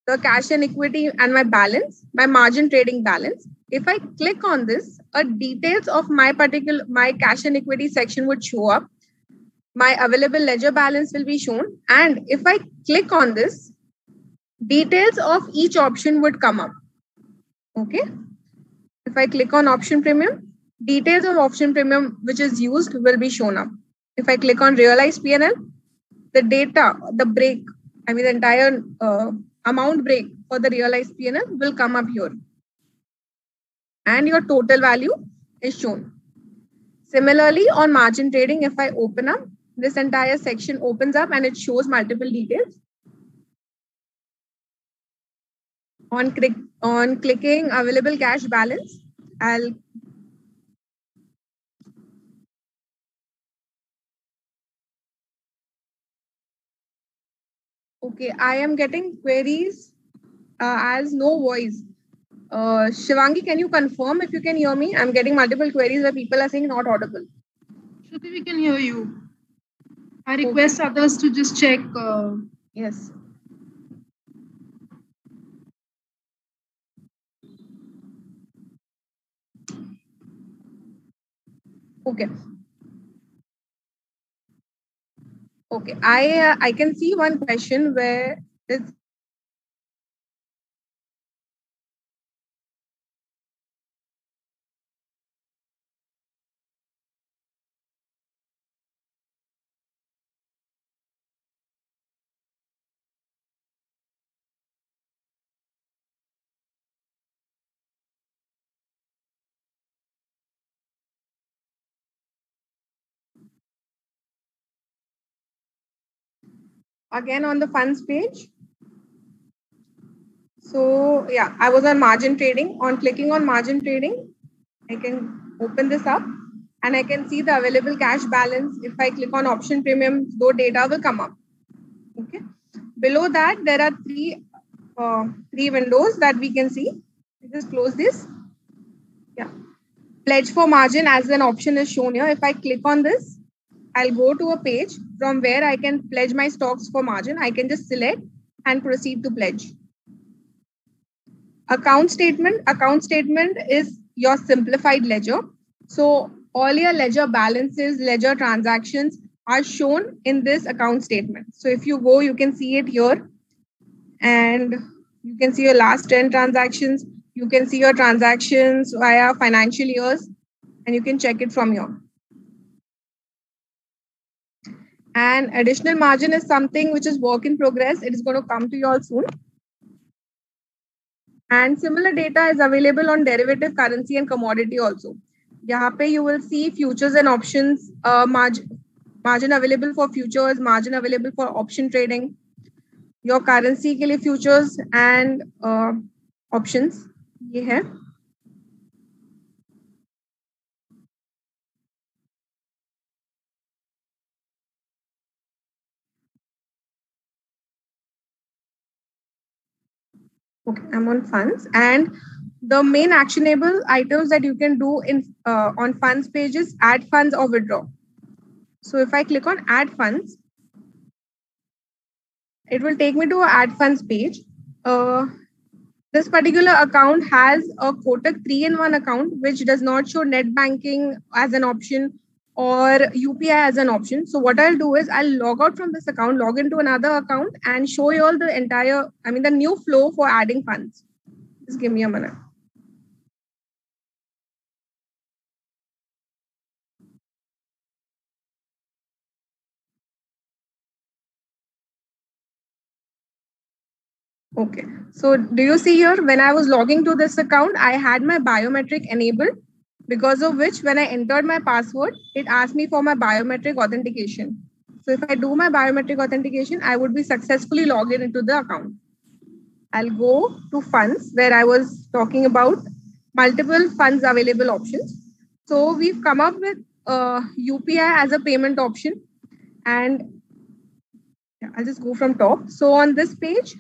the cash and equity and my balance, my margin trading balance. If I click on this, details of my cash and equity section would show up. My available ledger balance will be shown. And if I click on this, details of each option would come up. Okay. If I click on option premium, details of option premium which is used will be shown up. If I click on realized P&L, the data, the break, the entire amount break for the realized P&L will come up here. And your total value is shown. Similarly, on margin trading, if I open up, this entire section opens up and it shows multiple details. On clicking available cash balance, Okay, I am getting queries as no voice. Shivangi, can you confirm if you can hear me? I'm getting multiple queries where people are saying not audible. Shruti, we can hear you. I request others to just check. Yes. Okay. Okay. I can see one question where it's again on the funds page. So yeah, I was on margin trading. On clicking on margin trading, I can open this up and I can see the available cash balance. If I click on option premium, those data will come up. Okay. Below that, there are three windows that we can see. Just close this. Yeah. Pledge for margin as an option is shown here. If I click on this, I'll go to a page from where I can pledge my stocks for margin. I can just select and proceed to pledge. Account statement. Account statement is your simplified ledger. So all your ledger balances, ledger transactions are shown in this account statement. So if you go, you can see it here. And you can see your last 10 transactions. You can see your transactions via financial years. And you can check it from here. And additional margin is something which is work in progress. It is going to come to you all soon. And similar data is available on derivative, currency, and commodity also. Yahan pe you will see futures and options, margin available for futures, margin available for option trading, your currency ke liye futures and options. Ye hai. Okay, I'm on funds, and the main actionable items that you can do in on funds page is add funds or withdraw. So if I click on add funds, it will take me to a add funds page. This particular account has a Kotak 3-in-1 account, which does not show net banking as an option or UPI as an option. So what I'll do is I'll log out from this account, log into another account and show you all the entire, the new flow for adding funds. Just give me a minute. Okay. So do you see here, when I was logging to this account, I had my biometric enabled, because of which when I entered my password, it asked me for my biometric authentication. So if I do my biometric authentication, I would be successfully logged in into the account. I'll go to funds, where I was talking about multiple funds available options. So we've come up with UPI as a payment option, and I'll just go from top. So on this page,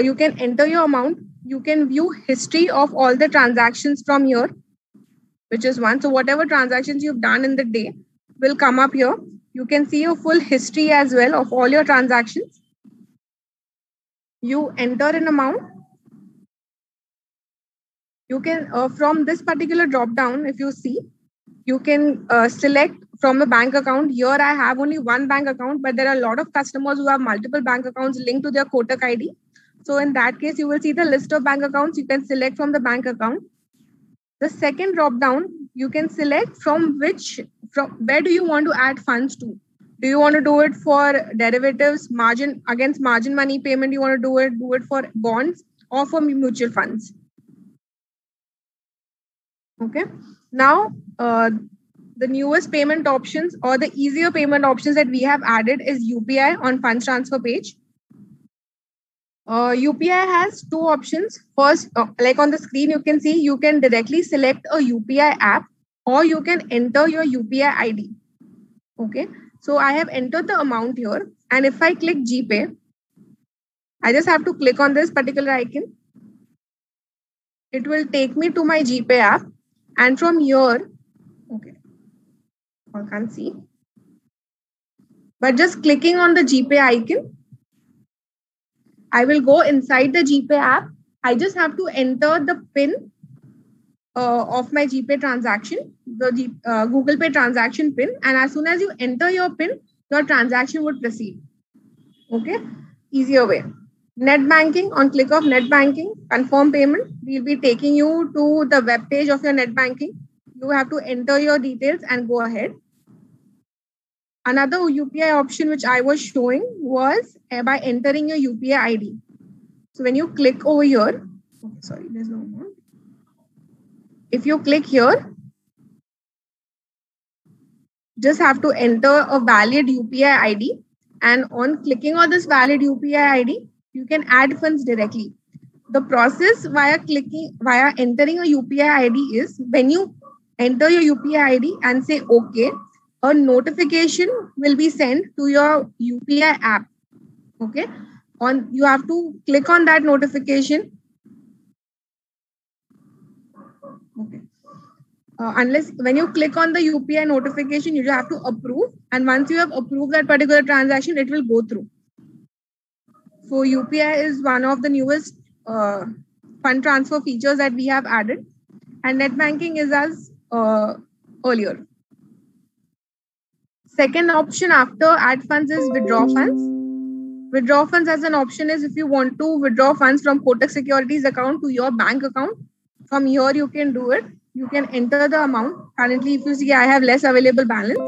you can enter your amount. You can view history of all the transactions from here, which is one. So whatever transactions you've done in the day will come up here. You can see your full history as well of all your transactions. You enter an amount. You can, from this particular drop down, if you see, you can select from the bank account. Here I have only one bank account, but there are a lot of customers who have multiple bank accounts linked to their Kotak ID. So in that case, you will see the list of bank accounts. You can select from the bank account. The second drop down, you can select from where do you want to add funds to. Do you want to do it for derivatives, margin against margin money payment? You want to do it for bonds or for mutual funds? Okay. Now, the newest payment options or the easier payment options that we have added is UPI on funds transfer page. UPI has two options. First, like on the screen, you can see you can directly select a UPI app, or you can enter your UPI ID. Okay. So I have entered the amount here. And if I click GPay, I just have to click on this particular icon. It will take me to my GPay app. And from here, okay, I can't see. But just clicking on the GPay icon, I will go inside the GPay app. I just have to enter the PIN of my GPay transaction, the Google Pay transaction PIN. And as soon as you enter your PIN, your transaction would proceed. Okay, easier way. Net banking, on click of net banking, confirm payment, we'll be taking you to the web page of your net banking. You have to enter your details and go ahead. Another UPI option which I was showing was by entering your UPI ID. So when you click over here, okay, sorry, there's no more. If you click here, just have to enter a valid UPI ID. And on clicking on this valid UPI ID, you can add funds directly. The process via entering a UPI ID is when you enter your UPI ID and say OK, a notification will be sent to your UPI app. Okay, you have to click on that notification. Okay. Unless when you click on the UPI notification, you have to approve. And once you have approved that particular transaction, it will go through. So UPI is one of the newest fund transfer features that we have added. And net banking is as earlier. Second option after add funds is withdraw funds. Withdraw funds as an option is if you want to withdraw funds from Kotak Securities account to your bank account. From here, you can do it. You can enter the amount. Currently, if you see I have less available balance,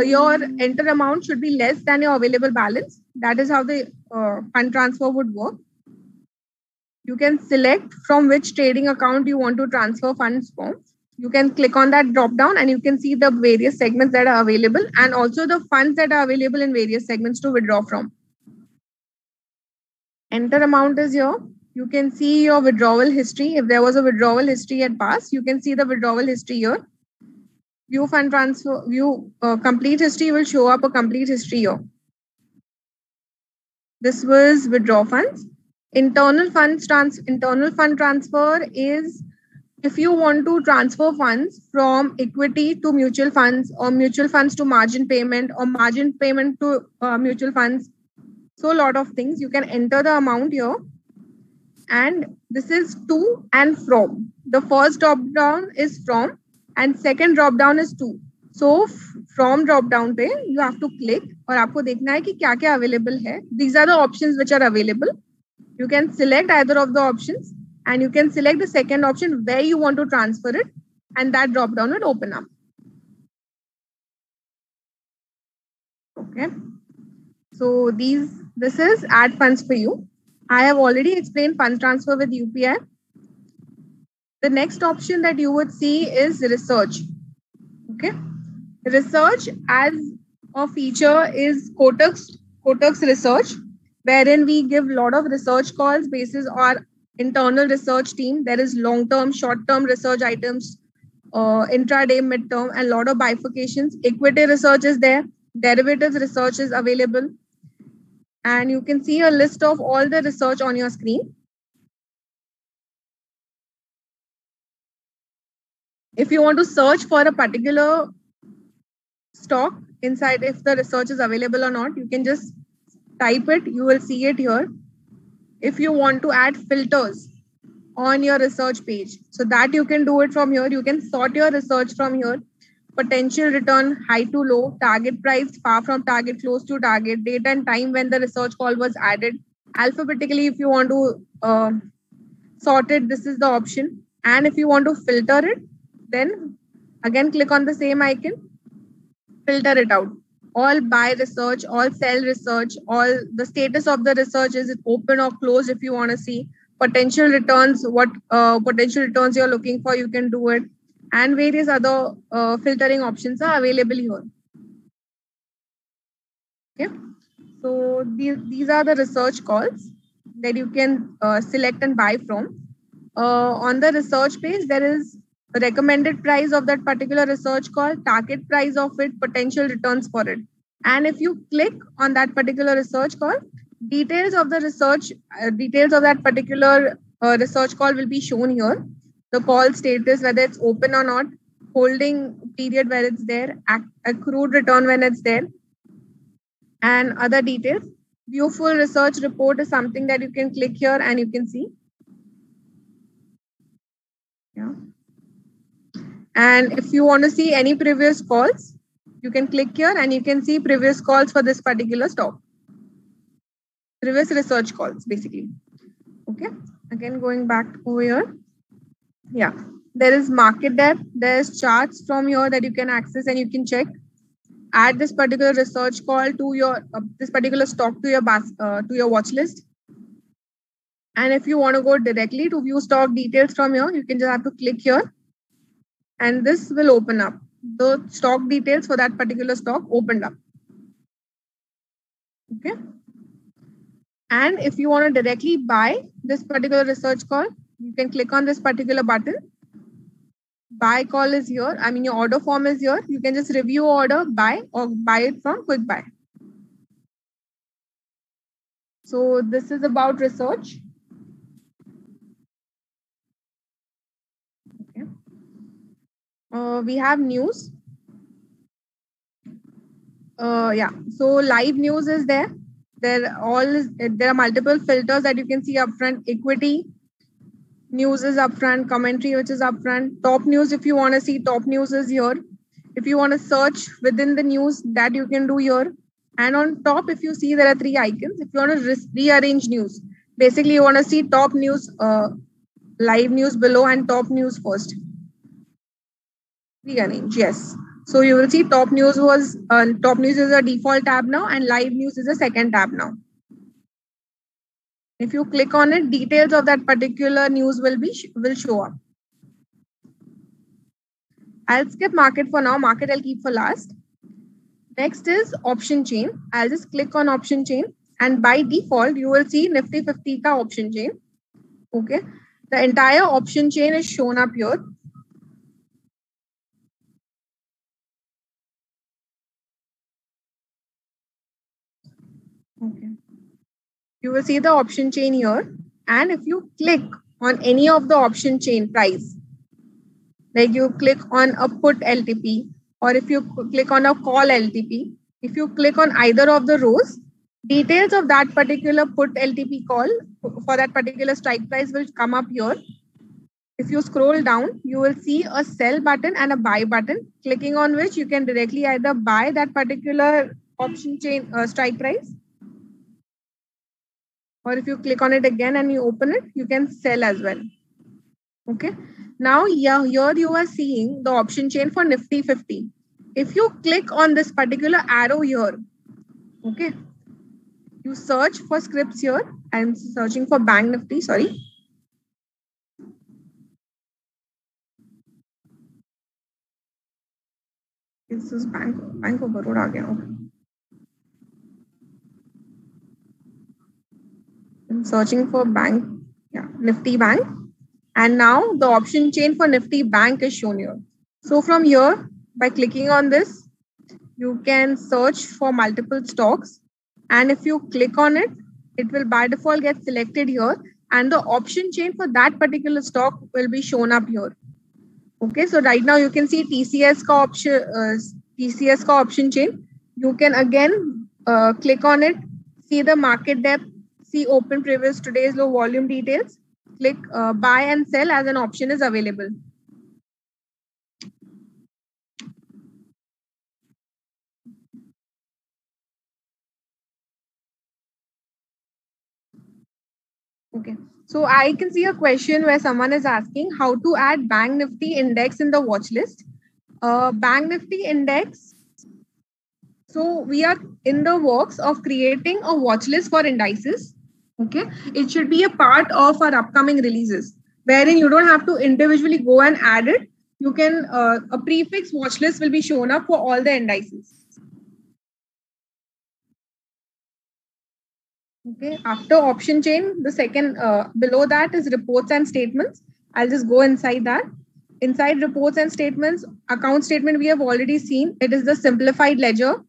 your enter amount should be less than your available balance. That is how the fund transfer would work. You can select from which trading account you want to transfer funds from. You can click on that drop down and you can see the various segments that are available and also the funds that are available in various segments to withdraw from. Enter amount is here. You can see your withdrawal history. If there was a withdrawal history at past, you can see the withdrawal history here. View fund transfer, view complete history will show up a complete history here. This was withdraw funds. Internal fund transfer is if you want to transfer funds from equity to mutual funds or mutual funds to margin payment or margin payment to mutual funds. So a lot of things. You can enter the amount here. And this is to and from. The first drop down is from and second drop down is to. So from drop down पे you have to click और आपको देखना है कि क्या क्या available है. These are the options which are available. You can select either of the options and you can select the second option where you want to transfer it and that drop down will open up. Okay. So this is add funds for you. I have already explained fund transfer with UPI. The next option that you would see is research. Okay. Research as a feature is Kotak's research, wherein we give a lot of research calls basis our internal research team. There is long-term, short-term research items, intraday, midterm, and a lot of bifurcations. Equity research is there. Derivatives research is available. And you can see a list of all the research on your screen. If you want to search for a particular stock inside, if the research is available or not, you can just type it, you will see it here. If you want to add filters on your research page, so that you can do it from here. You can sort your research from here. Potential return, high to low, target price, far from target, close to target, date and time when the research call was added. Alphabetically, if you want to sort it, this is the option. And if you want to filter it, then again click on the same icon, filter it out. All buy research, all sell research, all the status of the research, is it open or closed if you want to see. Potential returns, what potential returns you're looking for, you can do it. And various other filtering options are available here. Okay. So these are the research calls that you can select and buy from. On the research page, there is a recommended price of that particular research call, target price of it, potential returns for it. And if you click on that particular research call, details of the research, details of that particular research call will be shown here. The call status, whether it's open or not, holding period where it's there, accrued return when it's there, and other details. View full research report is something that you can click here and you can see. Yeah. And if you want to see any previous calls, you can click here and you can see previous calls for this particular stock. Previous research calls, basically. Okay. Again, going back over here. Yeah. There is market depth. There's charts from here that you can access and you can check. Add this particular research call to your this particular stock to your watch list. And if you want to go directly to view stock details from here, you can just have to click here. And this will open up. The stock details for that particular stock opened up. Okay. And if you want to directly buy this particular research call, you can click on this particular button. Buy call is here. I mean, your order form is here. You can just review order, buy, or buy it from quick buy. So this is about research. Okay. We have news. Yeah. So live news is there. There are multiple filters that you can see upfront. Equity news is upfront, commentary which is upfront. Top news, if you want to see top news, is here. If you want to search within the news, that you can do here. And on top, if you see, there are 3 icons. If you want to rearrange news, basically you want to see top news, live news below, and top news first. Rearrange, yes. So you will see top news is a default tab now, and live news is a second tab now. If you click on it, details of that particular news will show up. I'll skip market for now. Market I'll keep for last. Next is option chain. I'll just click on option chain, and by default you will see Nifty 50 ka option chain. Okay, the entire option chain is shown up here. Okay, you will see the option chain here, and if you click on any of the option chain price, like you click on a put LTP, or if you click on a call LTP, if you click on either of the rows, details of that particular put LTP call for that particular strike price will come up here. If you scroll down, you will see a sell button and a buy button, clicking on which you can directly either buy that particular option chain strike price, or if you click on it again and you open it, you can sell as well. Okay. Now here you are seeing the option chain for Nifty 50. If you click on this particular arrow here, okay, You search for scripts here. I'm searching for Bank Nifty, sorry. This is Bank of Baroda again. I'm searching for Bank, Nifty Bank. And now the option chain for Nifty Bank is shown here. So from here, by clicking on this, you can search for multiple stocks. And if you click on it, it will by default get selected here. And the option chain for that particular stock will be shown up here. Okay, so right now you can see TCS option chain. You can again click on it, see the market depth, see open previous today's low volume details. Click buy and sell as an option is available. Okay, so I can see a question where someone is asking how to add Bank Nifty index in the watch list. Bank Nifty index. So we are in the works of creating a watch list for indices. Okay, it should be a part of our upcoming releases, wherein you don't have to individually go and add it. You can a prefix watch list will be shown up for all the indices. Okay, after option chain, the second below that is reports and statements. I'll just go inside that. Inside reports and statements, account statement we have already seen. It is the simplified ledger.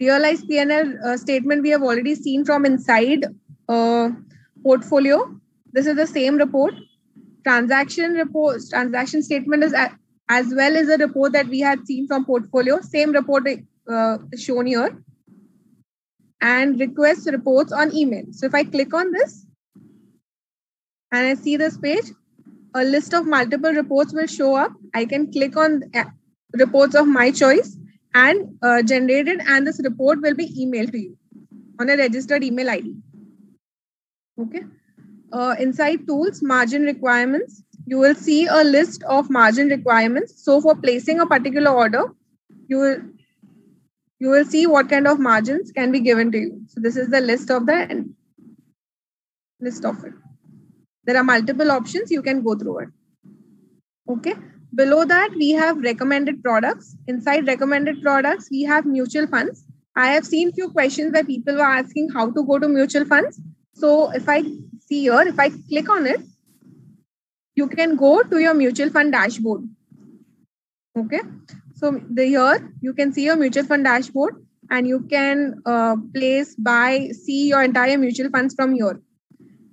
Realized P&L statement we have already seen from inside portfolio. This is the same report. Transaction statement is as well as a report that we had seen from portfolio. Same report shown here. And request reports on email. So if I click on this and I see this page, a list of multiple reports will show up. I can click on reports of my choice and generate it, and this report will be emailed to you on a registered email ID. Okay. Inside tools, margin requirements, you will see a list of margin requirements. So for placing a particular order, you will see what kind of margins can be given to you. So this is the list of it. There are multiple options. You can go through it. Okay. Below that, we have recommended products. Inside recommended products, we have mutual funds. I have seen few questions where people were asking how to go to mutual funds. So if I see here, if I click on it, you can go to your mutual fund dashboard. Okay. So here you can see your mutual fund dashboard and you can see your entire mutual funds from here.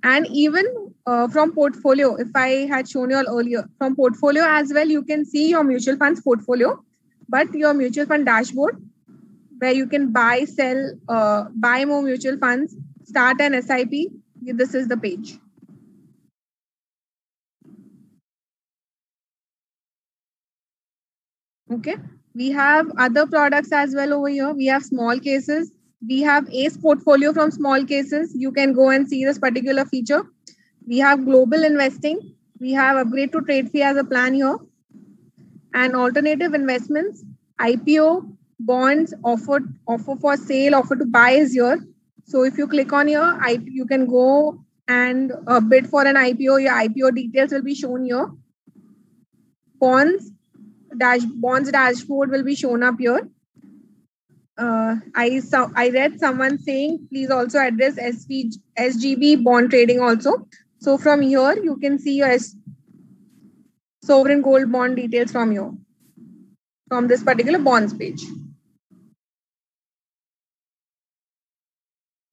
And even from portfolio, if I had shown you all earlier, from portfolio as well, you can see your mutual funds portfolio, but your mutual fund dashboard, where you can buy, sell, buy more mutual funds, start an SIP. This is the page. Okay. We have other products as well over here. We have small cases. We have ACE portfolio from small cases. You can go and see this particular feature. We have global investing. We have upgrade to trade fee as a plan here. And alternative investments, IPO, bonds, offer for sale, offer to buy is here. So if you click on here, you can go and bid for an IPO. Your IPO details will be shown here. Bonds dashboard will be shown up here. I read someone saying please also address SGB bond trading also. So from here you can see your sovereign gold bond details from here, from this particular bonds page.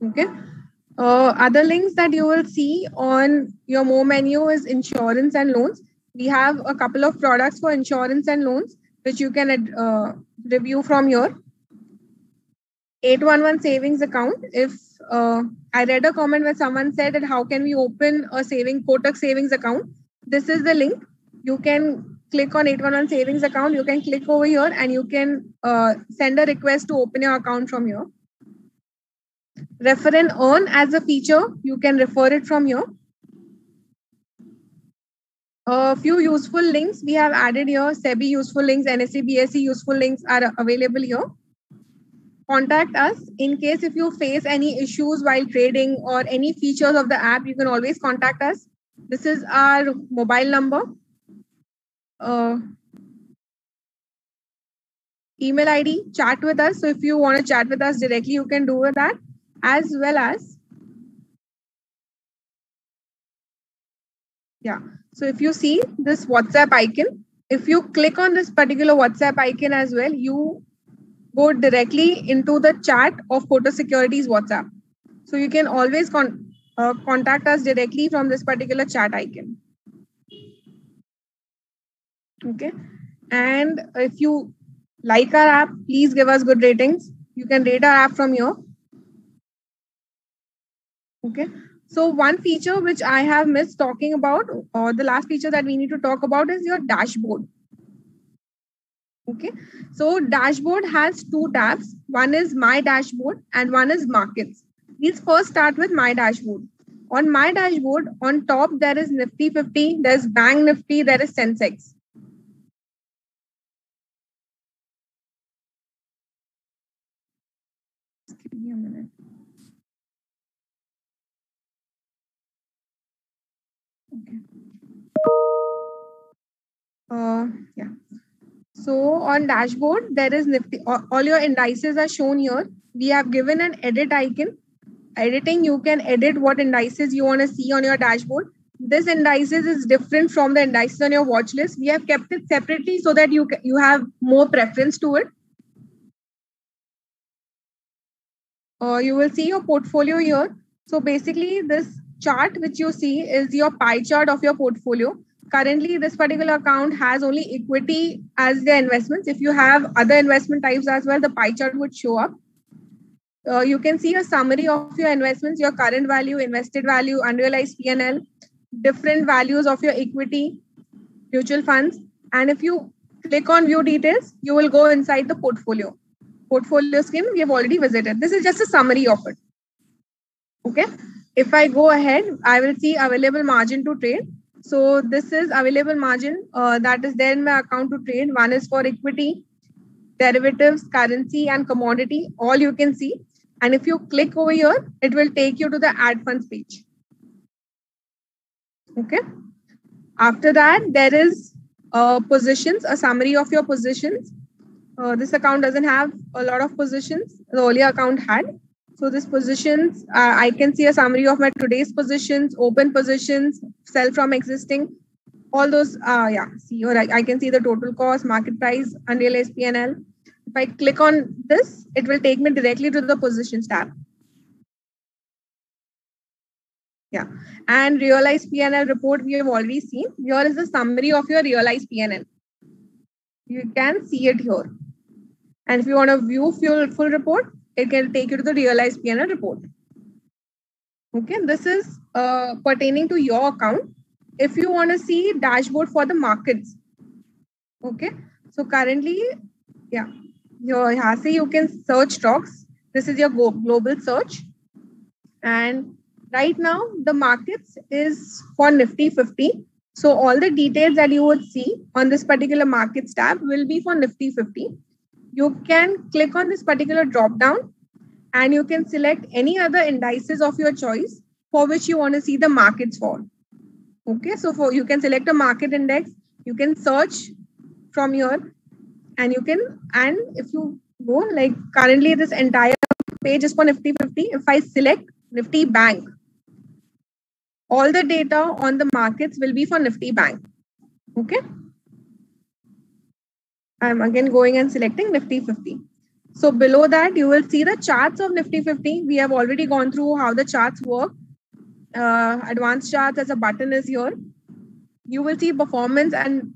Okay. Other links that you will see on your more menu is insurance and loans. We have a couple of products for insurance and loans, which you can review from here. 811 savings account. If I read a comment where someone said that how can we open a Kotak savings account? This is the link. You can click on 811 savings account. You can click over here and you can send a request to open your account from here. Refer and earn as a feature. You can refer it from here. A few useful links we have added here. SEBI useful links, NSE, BSE useful links are available here. contact us in case if you face any issues while trading or any features of the app. You can always contact us. This is our mobile number, email ID, chat with us. So if you want to chat with us directly, you can do that, as well as so if you see this WhatsApp icon, if you click on this particular WhatsApp icon as well, you go directly into the chat of Kotak Securities WhatsApp. So you can always contact us directly from this particular chat icon. Okay. And if you like our app, please give us good ratings. You can rate our app from here. Okay. So one feature which I have missed talking about, or the last feature that we need to talk about, is your dashboard. Okay. So dashboard has two tabs. One is My Dashboard and one is Markets. Let's first start with My Dashboard. On My Dashboard, on top, there is Nifty 50, there's Bank Nifty, there is Sensex. Just give me a minute. Okay. Yeah. So on dashboard, there is Nifty. All your indices are shown here. We have given an edit icon. Editing, you can edit what indices you want to see on your dashboard. This indices is different from the indices on your watch list. We have kept it separately so that you have more preference to it. You will see your portfolio here. So basically, this chart which you see is your pie chart of your portfolio. Currently, this particular account has only equity as their investments. If you have other investment types as well, the pie chart would show up. You can see a summary of your investments, your current value, invested value, unrealized P&L, different values of your equity, mutual funds. And if you click on view details, you will go inside the portfolio. Portfolio scheme, we have already visited. This is just a summary of it. Okay. If I go ahead, I will see available margin to trade. So this is available margin that is there in my account to trade. One is for equity, derivatives, currency, and commodity. All you can see. And if you click over here, it will take you to the add funds page. Okay. After that, there is positions, a summary of your positions. This account doesn't have a lot of positions. The earlier account had. So this positions, I can see a summary of my today's positions, open positions, sell from existing, all those. See here, I can see the total cost, market price, unrealized P&L. If I click on this, it will take me directly to the positions tab. Yeah. And realized P&L report we have already seen. Here is the summary of your realized P&L. You can see it here. And if you want to view full report, it can take you to the realized P&L report. Okay, this is pertaining to your account. If you want to see dashboard for the markets, okay. So currently, yeah, you can search stocks. This is your global search. And right now, the markets is for Nifty 50. So all the details that you would see on this particular markets tab will be for Nifty 50. You can click on this particular drop down and you can select any other indices of your choice for which you want to see the markets for. Okay, so you can select a market index, you can search from here, and if you go, like currently this entire page is for Nifty 50. If I select Nifty Bank, all the data on the markets will be for Nifty Bank. Okay. I'm again going and selecting Nifty 50. So below that, you will see the charts of Nifty 50. We have already gone through how the charts work. Advanced charts as a button is here. You will see performance and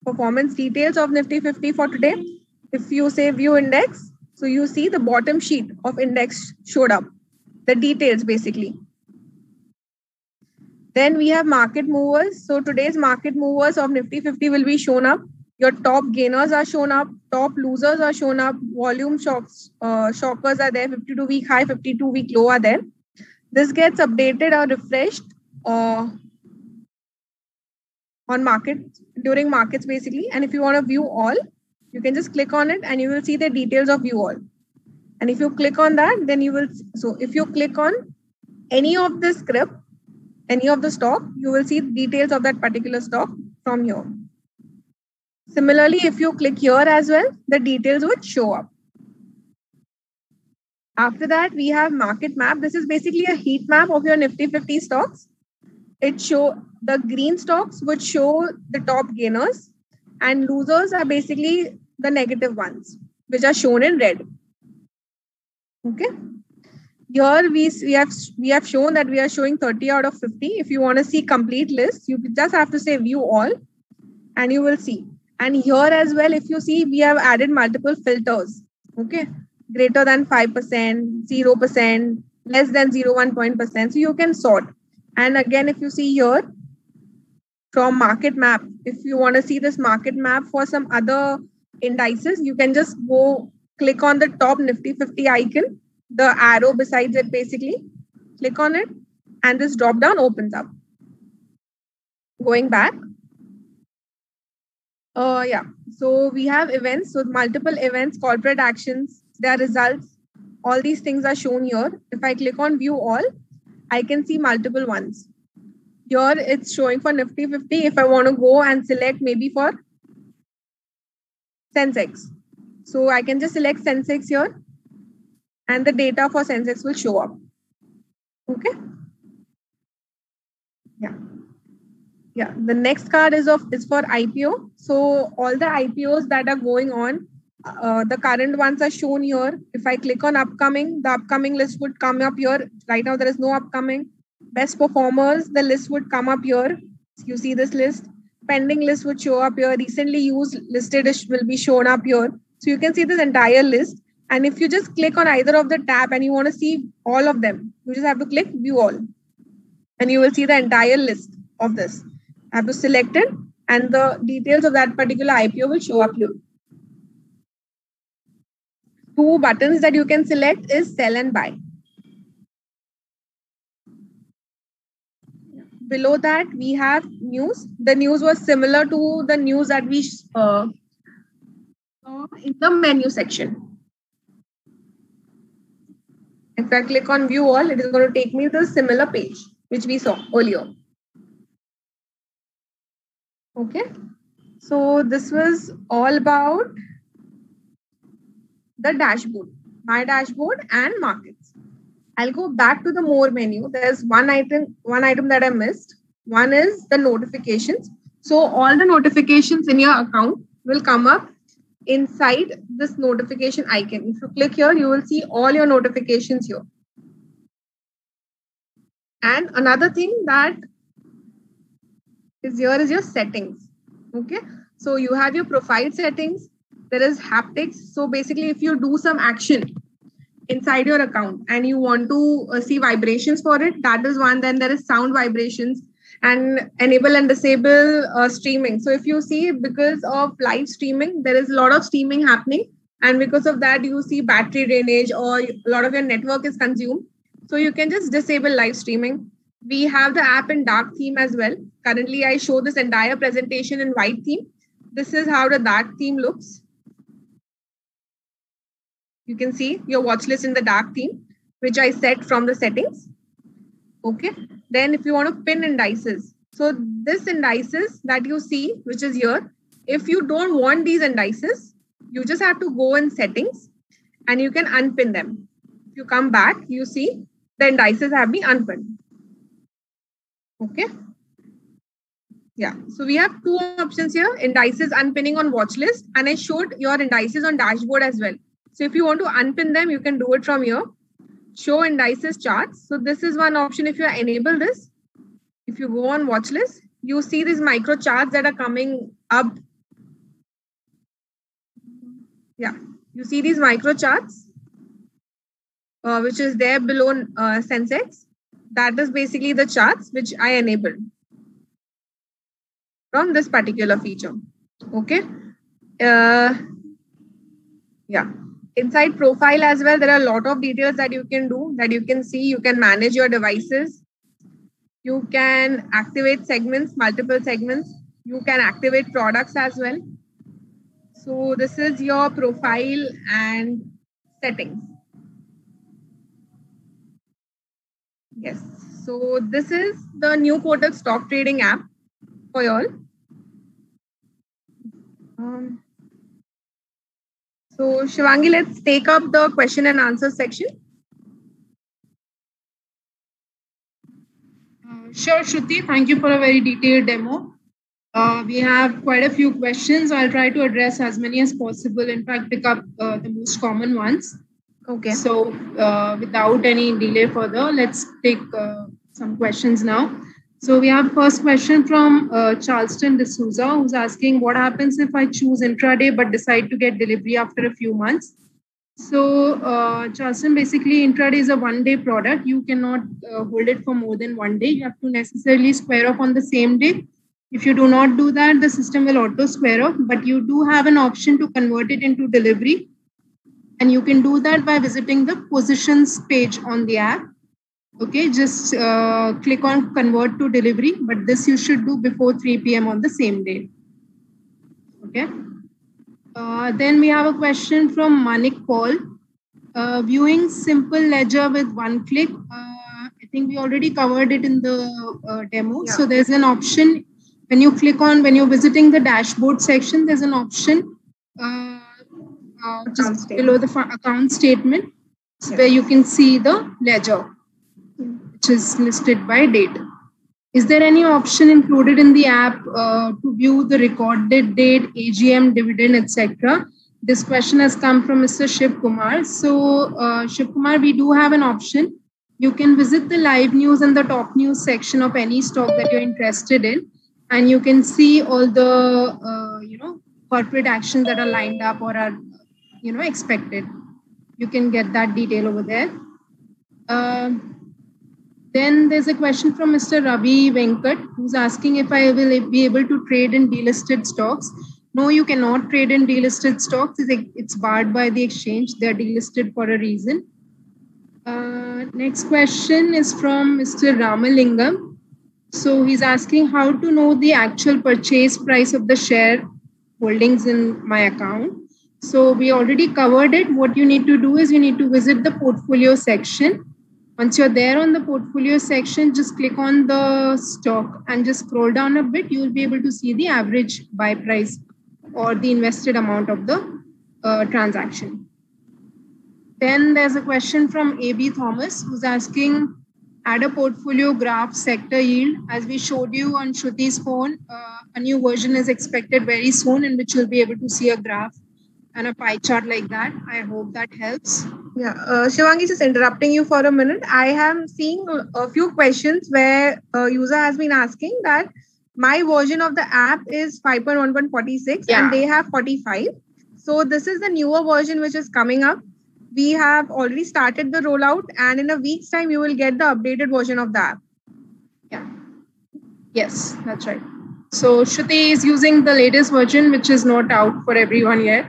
performance details of Nifty 50 for today. If you say view index, so you see the bottom sheet of index showed up, the details basically. Then we have market movers. So today's market movers of Nifty 50 will be shown up. Your top gainers are shown up, top losers are shown up, volume shockers are there, 52-week high, 52-week low are there. This gets updated or refreshed on market during markets basically. And if you want to view all, you can just click on it and you will see the details of view all. And if you click on that, then you will, so if you click on any of the script, any of the stock, you will see details of that particular stock from here. Similarly, if you click here as well, the details would show up. After that, we have market map. This is basically a heat map of your Nifty 50 stocks. It show the green stocks would show the top gainers, and losers are basically the negative ones, which are shown in red. Okay. Here we have shown that we are showing 30 out of 50. If you want to see complete list, you just have to say view all, and you will see. And here as well, if you see, we have added multiple filters. Okay, greater than 5%, 0%, less than 0.1%. So you can sort. And again, if you see here from market map, if you want to see this market map for some other indices, you can just go click on the top Nifty 50 icon, the arrow besides it basically, click on it, and this drop down opens up. Going back. Yeah, so we have events, so multiple events, corporate actions, their results, all these things are shown here. If I click on view all, I can see multiple ones. Here it's showing for Nifty 50. If I want to go and select maybe for Sensex, so I can just select Sensex here, and the data for Sensex will show up. Okay. Yeah. Yeah, the next card is for IPO. So all the IPOs that are going on, the current ones are shown here. If I click on upcoming, the upcoming list would come up here. Right now there is no upcoming. Best performers, the list would come up here. You see this list. Pending list would show up here. Recently used listed will be shown up here. So you can see this entire list. And if you just click on either of the tab and you want to see all of them, you just have to click view all. And you will see the entire list of this. I have to select it, and the details of that particular IPO will show up here. Two buttons that you can select is sell and buy. Below that, we have news. The news was similar to the news that we saw in the menu section. If I click on view all, it is going to take me to the similar page, which we saw earlier. Okay, so this was all about the dashboard, my dashboard and markets. I'll go back to the more menu. There's one item that I missed. One is the notifications. So all the notifications in your account will come up inside this notification icon. If you click here, you will see all your notifications here. And another thing that is here is your settings. Okay, so you have your profile settings. There is haptics. So basically, if you do some action inside your account and you want to see vibrations for it, that is one. Then there is sound vibrations and enable and disable streaming. So if you see, because of live streaming, there is a lot of streaming happening, and because of that, you see battery drainage or a lot of your network is consumed. So you can just disable live streaming. We have the app in dark theme as well. Currently, I show this entire presentation in white theme. This is how the dark theme looks. You can see your watch list in the dark theme, which I set from the settings. Okay. Then if you want to pin indices. So this indices that you see, which is here, if you don't want these indices, you just have to go in settings and you can unpin them. If you come back, you see the indices have been unpinned. Okay. Yeah. So we have two options here, indices unpinning on watch list, and I showed your indices on dashboard as well. So if you want to unpin them, you can do it from here. Show indices charts. So this is one option. If you enable this, if you go on watch list, you see these micro charts that are coming up. Yeah. You see these micro charts, which is there below Sensex. That is basically the charts which I enabled from this particular feature. Okay. Yeah. Inside profile as well, there are a lot of details that you can do, that you can see. You can manage your devices. You can activate segments, multiple segments. You can activate products as well. So this is your profile and settings. Yes. So this is the new Kotak stock trading app for y'all. So Shivangi, let's take up the question and answer section. Sure, Shruti. Thank you for a very detailed demo. We have quite a few questions. I'll try to address as many as possible. In fact, pick up the most common ones. Okay. So without any delay further, let's take some questions now. So we have first question from Charleston D'Souza, who's asking, what happens if I choose intraday but decide to get delivery after a few months? So Charleston, basically intraday is a one-day product. You cannot hold it for more than one day. You have to necessarily square off on the same day. If you do not do that, the system will auto square off, but you do have an option to convert it into delivery. And you can do that by visiting the positions page on the app. Okay, just click on convert to delivery, but this you should do before 3 p.m. on the same day. Okay. Then we have a question from Manik Paul. Viewing simple ledger with one click. I think we already covered it in the demo. Yeah. So there's an option when you click on, when you're visiting the dashboard section, there's an option just below the account statement, where you can see the ledger, which is listed by date. Is there any option included in the app to view the recorded date, AGM, dividend, etc.? This question has come from Mr. Shiv Kumar. So, Shiv Kumar, we do have an option. You can visit the live news and the top news section of any stock that you're interested in, and you can see all the corporate actions that are lined up or are expected. You can get that detail over there. Then there's a question from Mr. Ravi Venkat, who's asking if I will be able to trade in delisted stocks. No, you cannot trade in delisted stocks. It's barred by the exchange. They're delisted for a reason. Next question is from Mr. Ramalingam. So he's asking how to know the actual purchase price of the share holdings in my account. So we already covered it. What you need to do is you need to visit the portfolio section. Once you're there on the portfolio section, just click on the stock and just scroll down a bit. You will be able to see the average buy price or the invested amount of the transaction. Then there's a question from AB Thomas, who's asking, add a portfolio graph sector yield. As we showed you on Shruti's phone, a new version is expected very soon in which you'll be able to see a graph and a pie chart like that. I hope that helps. Yeah, Shivangi, just interrupting you for a minute. I am seeing a few questions where a user has been asking that my version of the app is 5.1.46 and they have 45. So this is the newer version which is coming up. We have already started the rollout, and in a week's time, you will get the updated version of the app. Yeah. Yes, that's right. So Shruti is using the latest version, which is not out for everyone yet.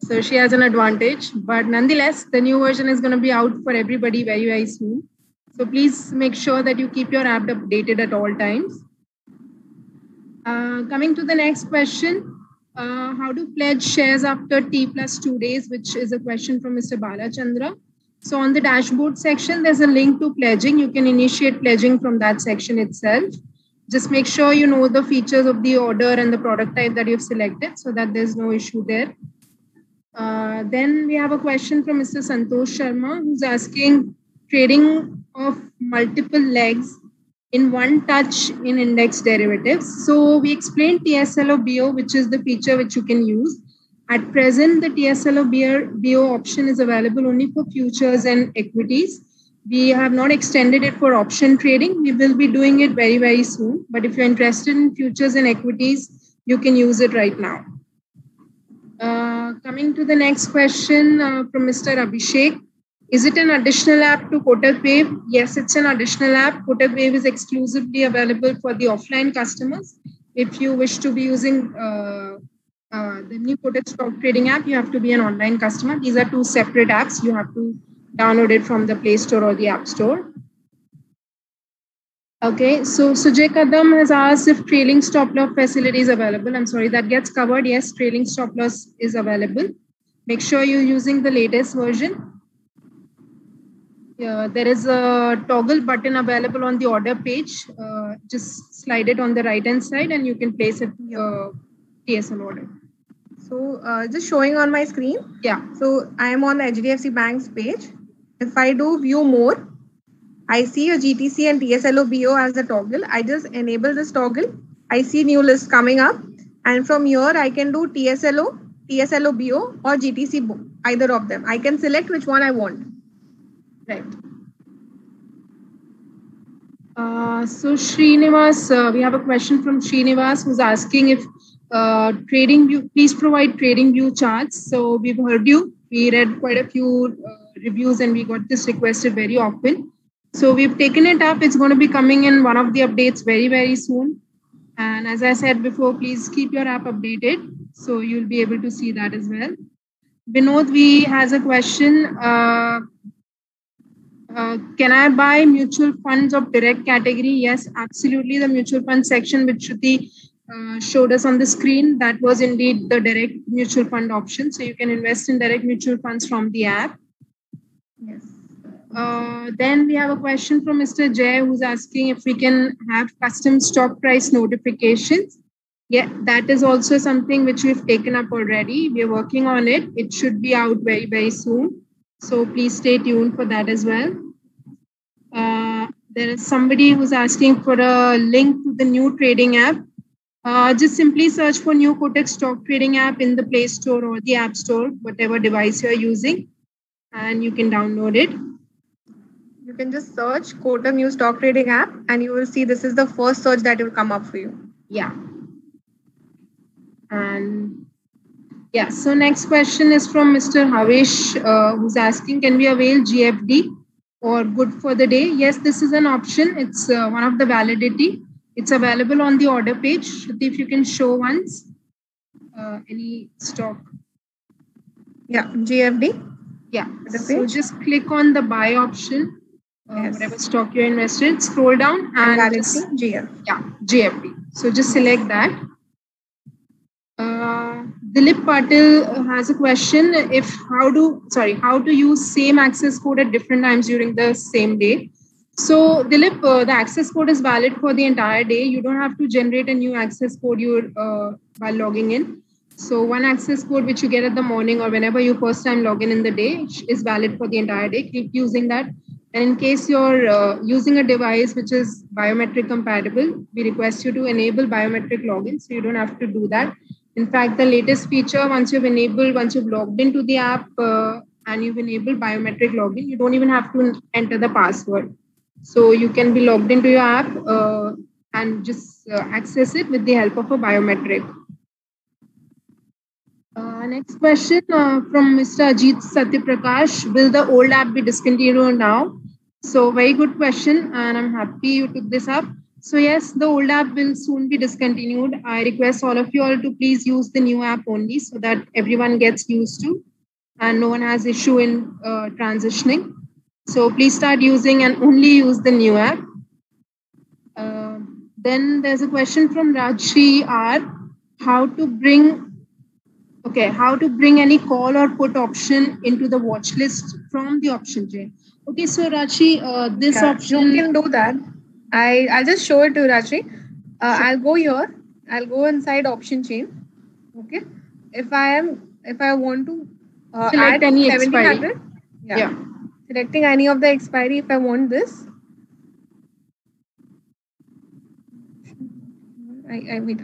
So she has an advantage, but nonetheless, the new version is going to be out for everybody very, very soon. So please make sure that you keep your app updated at all times. Coming to the next question, how to pledge shares after T plus 2 days, which is a question from Mr. Balachandra. So on the dashboard section, there's a link to pledging. You can initiate pledging from that section itself. Just make sure you know the features of the order and the product type that you've selected so that there's no issue there. Then we have a question from Mr. Santosh Sharma, who's asking trading of multiple legs in one touch in index derivatives. So we explained TSLO BO, which is the feature which you can use. At present, the TSLO BO option is available only for futures and equities. We have not extended it for option trading. We will be doing it very, very soon. But if you're interested in futures and equities, you can use it right now. Coming to the next question from Mr. Abhishek. Is it an additional app to Kotak Wave? Yes, it's an additional app. Kotak Wave is exclusively available for the offline customers. If you wish to be using the new Kotak Stock Trading app, you have to be an online customer. These are two separate apps. You have to download it from the Play Store or the App Store. Okay, so Sujay Kadam has asked if trailing stop loss facility is available. I'm sorry, that gets covered. Yes, trailing stop loss is available. Make sure you're using the latest version. Yeah, there is a toggle button available on the order page. Just slide it on the right hand side and you can place it TSL order. So just showing on my screen. Yeah. So I am on the HDFC Bank's page. If I do view more, I see a GTC and TSLO BO as a toggle. I just enable this toggle. I see new list coming up. And from here, I can do TSLO, TSLO BO or GTC, either of them. I can select which one I want. Right. So Srinivas, we have a question from Srinivas who's asking if trading view, please provide trading view charts. So we've heard you. We read quite a few reviews and we got this requested very often. So we've taken it up. It's going to be coming in one of the updates very, very soon. And as I said before, please keep your app updated. So you'll be able to see that as well. Vinod V has a question. Can I buy mutual funds of direct category? Yes, absolutely. The mutual fund section, which Shruti showed us on the screen, that was indeed the direct mutual fund option. So you can invest in direct mutual funds from the app. Yes. Then we have a question from Mr. Jay, who's asking if we can have custom stock price notifications. Yeah, that is also something which we've taken up already. We are working on it. It should be out very, very soon. So please stay tuned for that as well. There is somebody who's asking for a link to the new trading app. Just simply search for new Kotak stock trading app in the Play Store or the App Store, whatever device you're using, and you can download it. You can just search Kotak new stock trading app and you will see this is the first search that will come up for you. Yeah. And yeah, so next question is from Mr. Havesh, who's asking, can we avail GFD or good for the day? Yes, this is an option. It's one of the validity. It's available on the order page. If you can show once any stock. Yeah, GFD. Yeah, so just click on the buy option, whatever stock you're invested, scroll down and just, GF. Yeah, GFD. So just select that. Dilip Patil has a question: how to use same access code at different times during the same day. So Dilip, the access code is valid for the entire day. You don't have to generate a new access code while logging in. So one access code which you get at the morning or whenever you first time log in the day is valid for the entire day. Keep using that. And in case you're using a device which is biometric compatible, we request you to enable biometric login. So you don't have to do that. In fact, the latest feature, once you've logged into the app and you've enabled biometric login, you don't even have to enter the password. So you can be logged into your app and just access it with the help of a biometric. Next question from Mr. Ajit Satyaprakash. Will the old app be discontinued now? So very good question, and I'm happy you took this up. So yes, the old app will soon be discontinued. I request all of you all to please use the new app only so that everyone gets used to and no one has issue in transitioning. So please start using and only use the new app. Then there's a question from Rajshri R. How to bring any call or put option into the watch list from the option chain. Okay, so Rajshri, this option... You can do that. I'll just show it to you, Rajshri. I'll go here. I'll go inside option chain. Okay. If I want to select any expiry. Yeah. Selecting any of the expiry if I want this.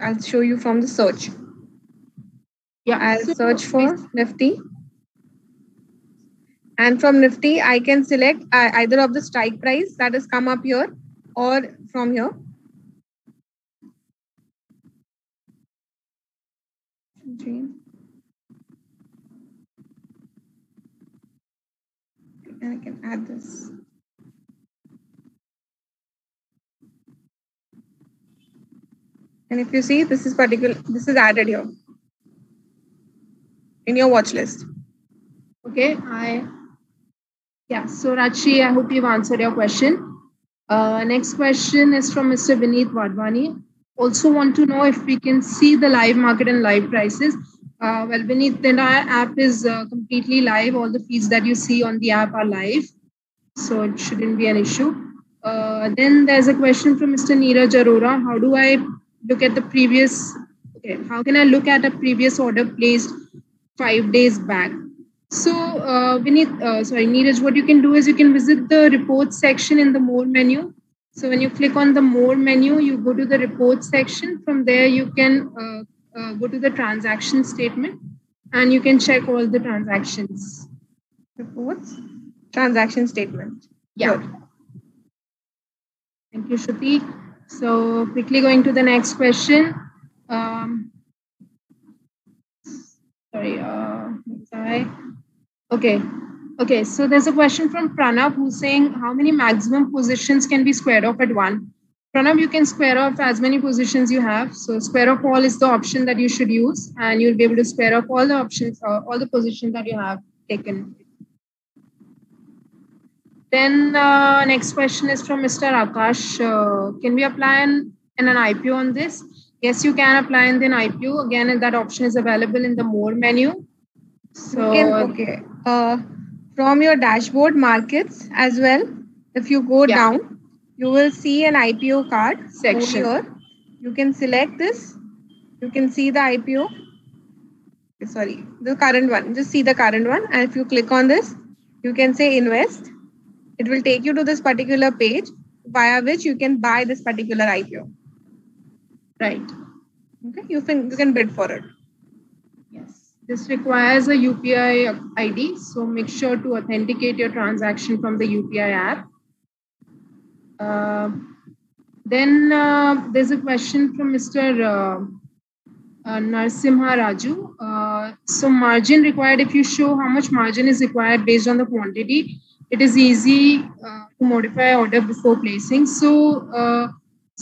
I'll show you from the search. Yeah. I'll search for Nifty. And from Nifty, I can select either of the strike price that has come up here or from here. And I can add this. And if you see, this is added here in your watch list. Okay, so Rajshri, I hope you've answered your question. Next question is from Mr. Vineet Wadhwani. Also want to know if we can see the live market and live prices. Well, Vineet, the entire app is completely live. All the feeds that you see on the app are live. so it shouldn't be an issue. Then there's a question from Mr. Neeraj Arora. How do I look at the previous, okay, how can I look at a previous order placed 5 days back? So Neeraj, what you can do is you can visit the report section in the more menu. So when you click on the more menu, you go to the report section. From there, you can go to the transaction statement and you can check all the transactions. Reports, transaction statement. Yeah. Good. Thank you, Shruti. So quickly going to the next question. Okay, so there's a question from Pranav who's saying how many maximum positions can be squared off at one? Pranav, you can square off as many positions you have. So square off all is the option that you should use, and you'll be able to square off all the options, all the positions that you have taken. Then next question is from Mr. Akash. Can we apply an IPO on this? Yes, you can apply in an IPO. Again, that option is available in the more menu. So from your dashboard markets as well, if you go down, you will see an IPO card section. Over here. You can select this. You can see the IPO. Sorry, the current one. Just see the current one. And if you click on this, you can say invest. It will take you to this particular page via which you can buy this particular IPO. Right. Okay. You can bid for it. Yes. This requires a UPI ID. So make sure to authenticate your transaction from the UPI app. Then there's a question from Mr. Narsimha Raju. So margin required, if you show how much margin is required based on the quantity, it is easy to modify order before placing. So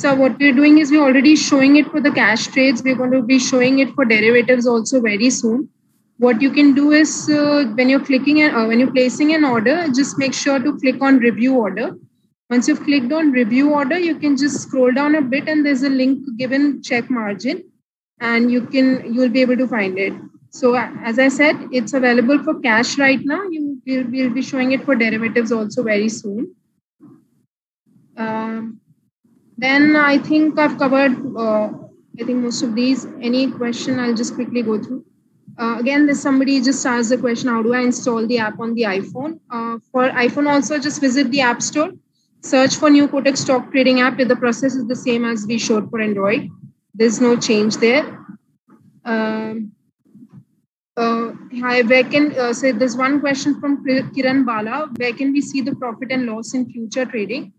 what we're doing is we're already showing it for the cash trades. We're going to be showing it for derivatives also very soon. What you can do is when you're placing an order, just make sure to click on review order. Once you've clicked on review order, you can just scroll down a bit and there's a link given check margin and you'll be able to find it. So as I said, it's available for cash right now. We'll be showing it for derivatives also very soon. Then I think I've covered most of these. Any question, I'll just quickly go through. Again, there's somebody just asked the question, how do I install the app on the iPhone? For iPhone also, just visit the App Store. Search for New Kotak Stock Trading app. The process is the same as we showed for Android. There's no change there. Hi, where can so there's one question from Kiran Bala. Where can we see the profit and loss in future trading?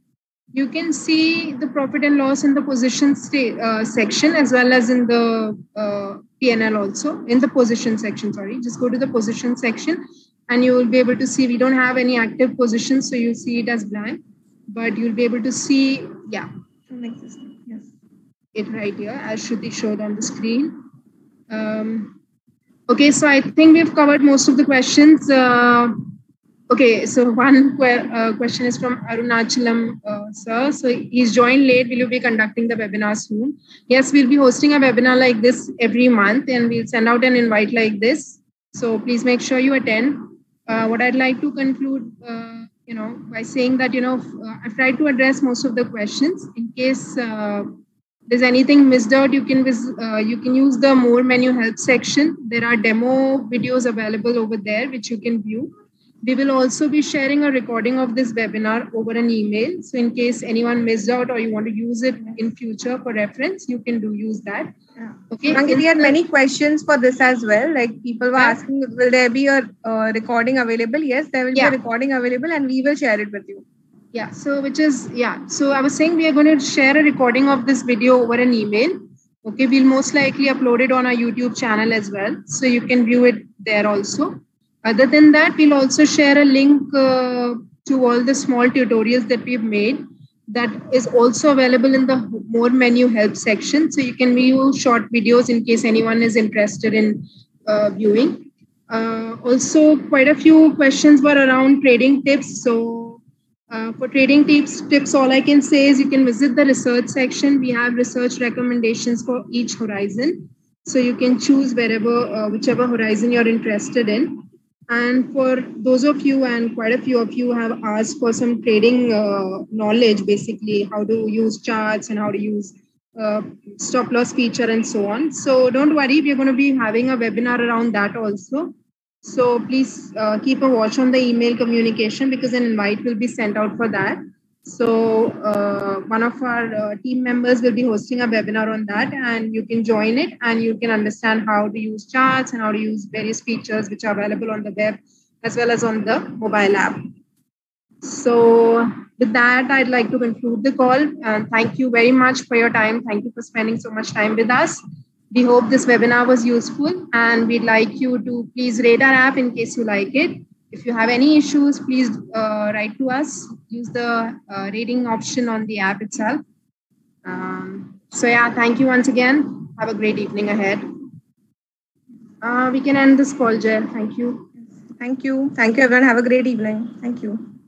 You can see the profit and loss in the position section as well as in the P&L also. In the position section, sorry. Just go to the position section and you will be able to see we don't have any active positions, so you'll see it as blank. But you'll be able to see, yes, it right here as Shruti showed on the screen. Okay, so I think we've covered most of the questions. Okay, so one question is from Arunachalam, sir. So he's joined late. Will you be conducting the webinar soon? Yes, we'll be hosting a webinar like this every month and we'll send out an invite like this. So please make sure you attend. What I'd like to conclude by saying that, I've tried to address most of the questions. In case there's anything missed out, you can use the more menu help section. There are demo videos available over there, which you can view. We will also be sharing a recording of this webinar over an email. So in case anyone missed out or you want to use it in future for reference, you can use that. Yeah. Okay. And we had many questions for this as well. Like people were asking, will there be a recording available? Yes, there will be a recording available and we will share it with you. Yeah. So I was saying we are going to share a recording of this video over an email. Okay. We'll most likely upload it on our YouTube channel as well. So you can view it there also. Other than that, we'll also share a link to all the small tutorials that we've made that is also available in the more menu help section. So you can view short videos in case anyone is interested in viewing. Also, quite a few questions were around trading tips. So for trading tips, all I can say is you can visit the research section. We have research recommendations for each horizon. So you can choose whichever horizon you're interested in. And for those of you, and quite a few of you have asked for some trading knowledge, basically how to use charts and how to use stop loss feature and so on. So don't worry, we're going to be having a webinar around that also. So please keep a watch on the email communication because an invite will be sent out for that. So one of our team members will be hosting a webinar on that, and you can join it and you can understand how to use charts and how to use various features which are available on the web as well as on the mobile app. So with that, I'd like to conclude the call, and thank you very much for your time. Thank you for spending so much time with us. We hope this webinar was useful, and we'd like you to please rate our app in case you like it. If you have any issues, please write to us. Use the rating option on the app itself. So yeah, thank you once again. Have a great evening ahead. We can end this call, Jay. Thank you. Thank you. Thank you, everyone. Have a great evening. Thank you.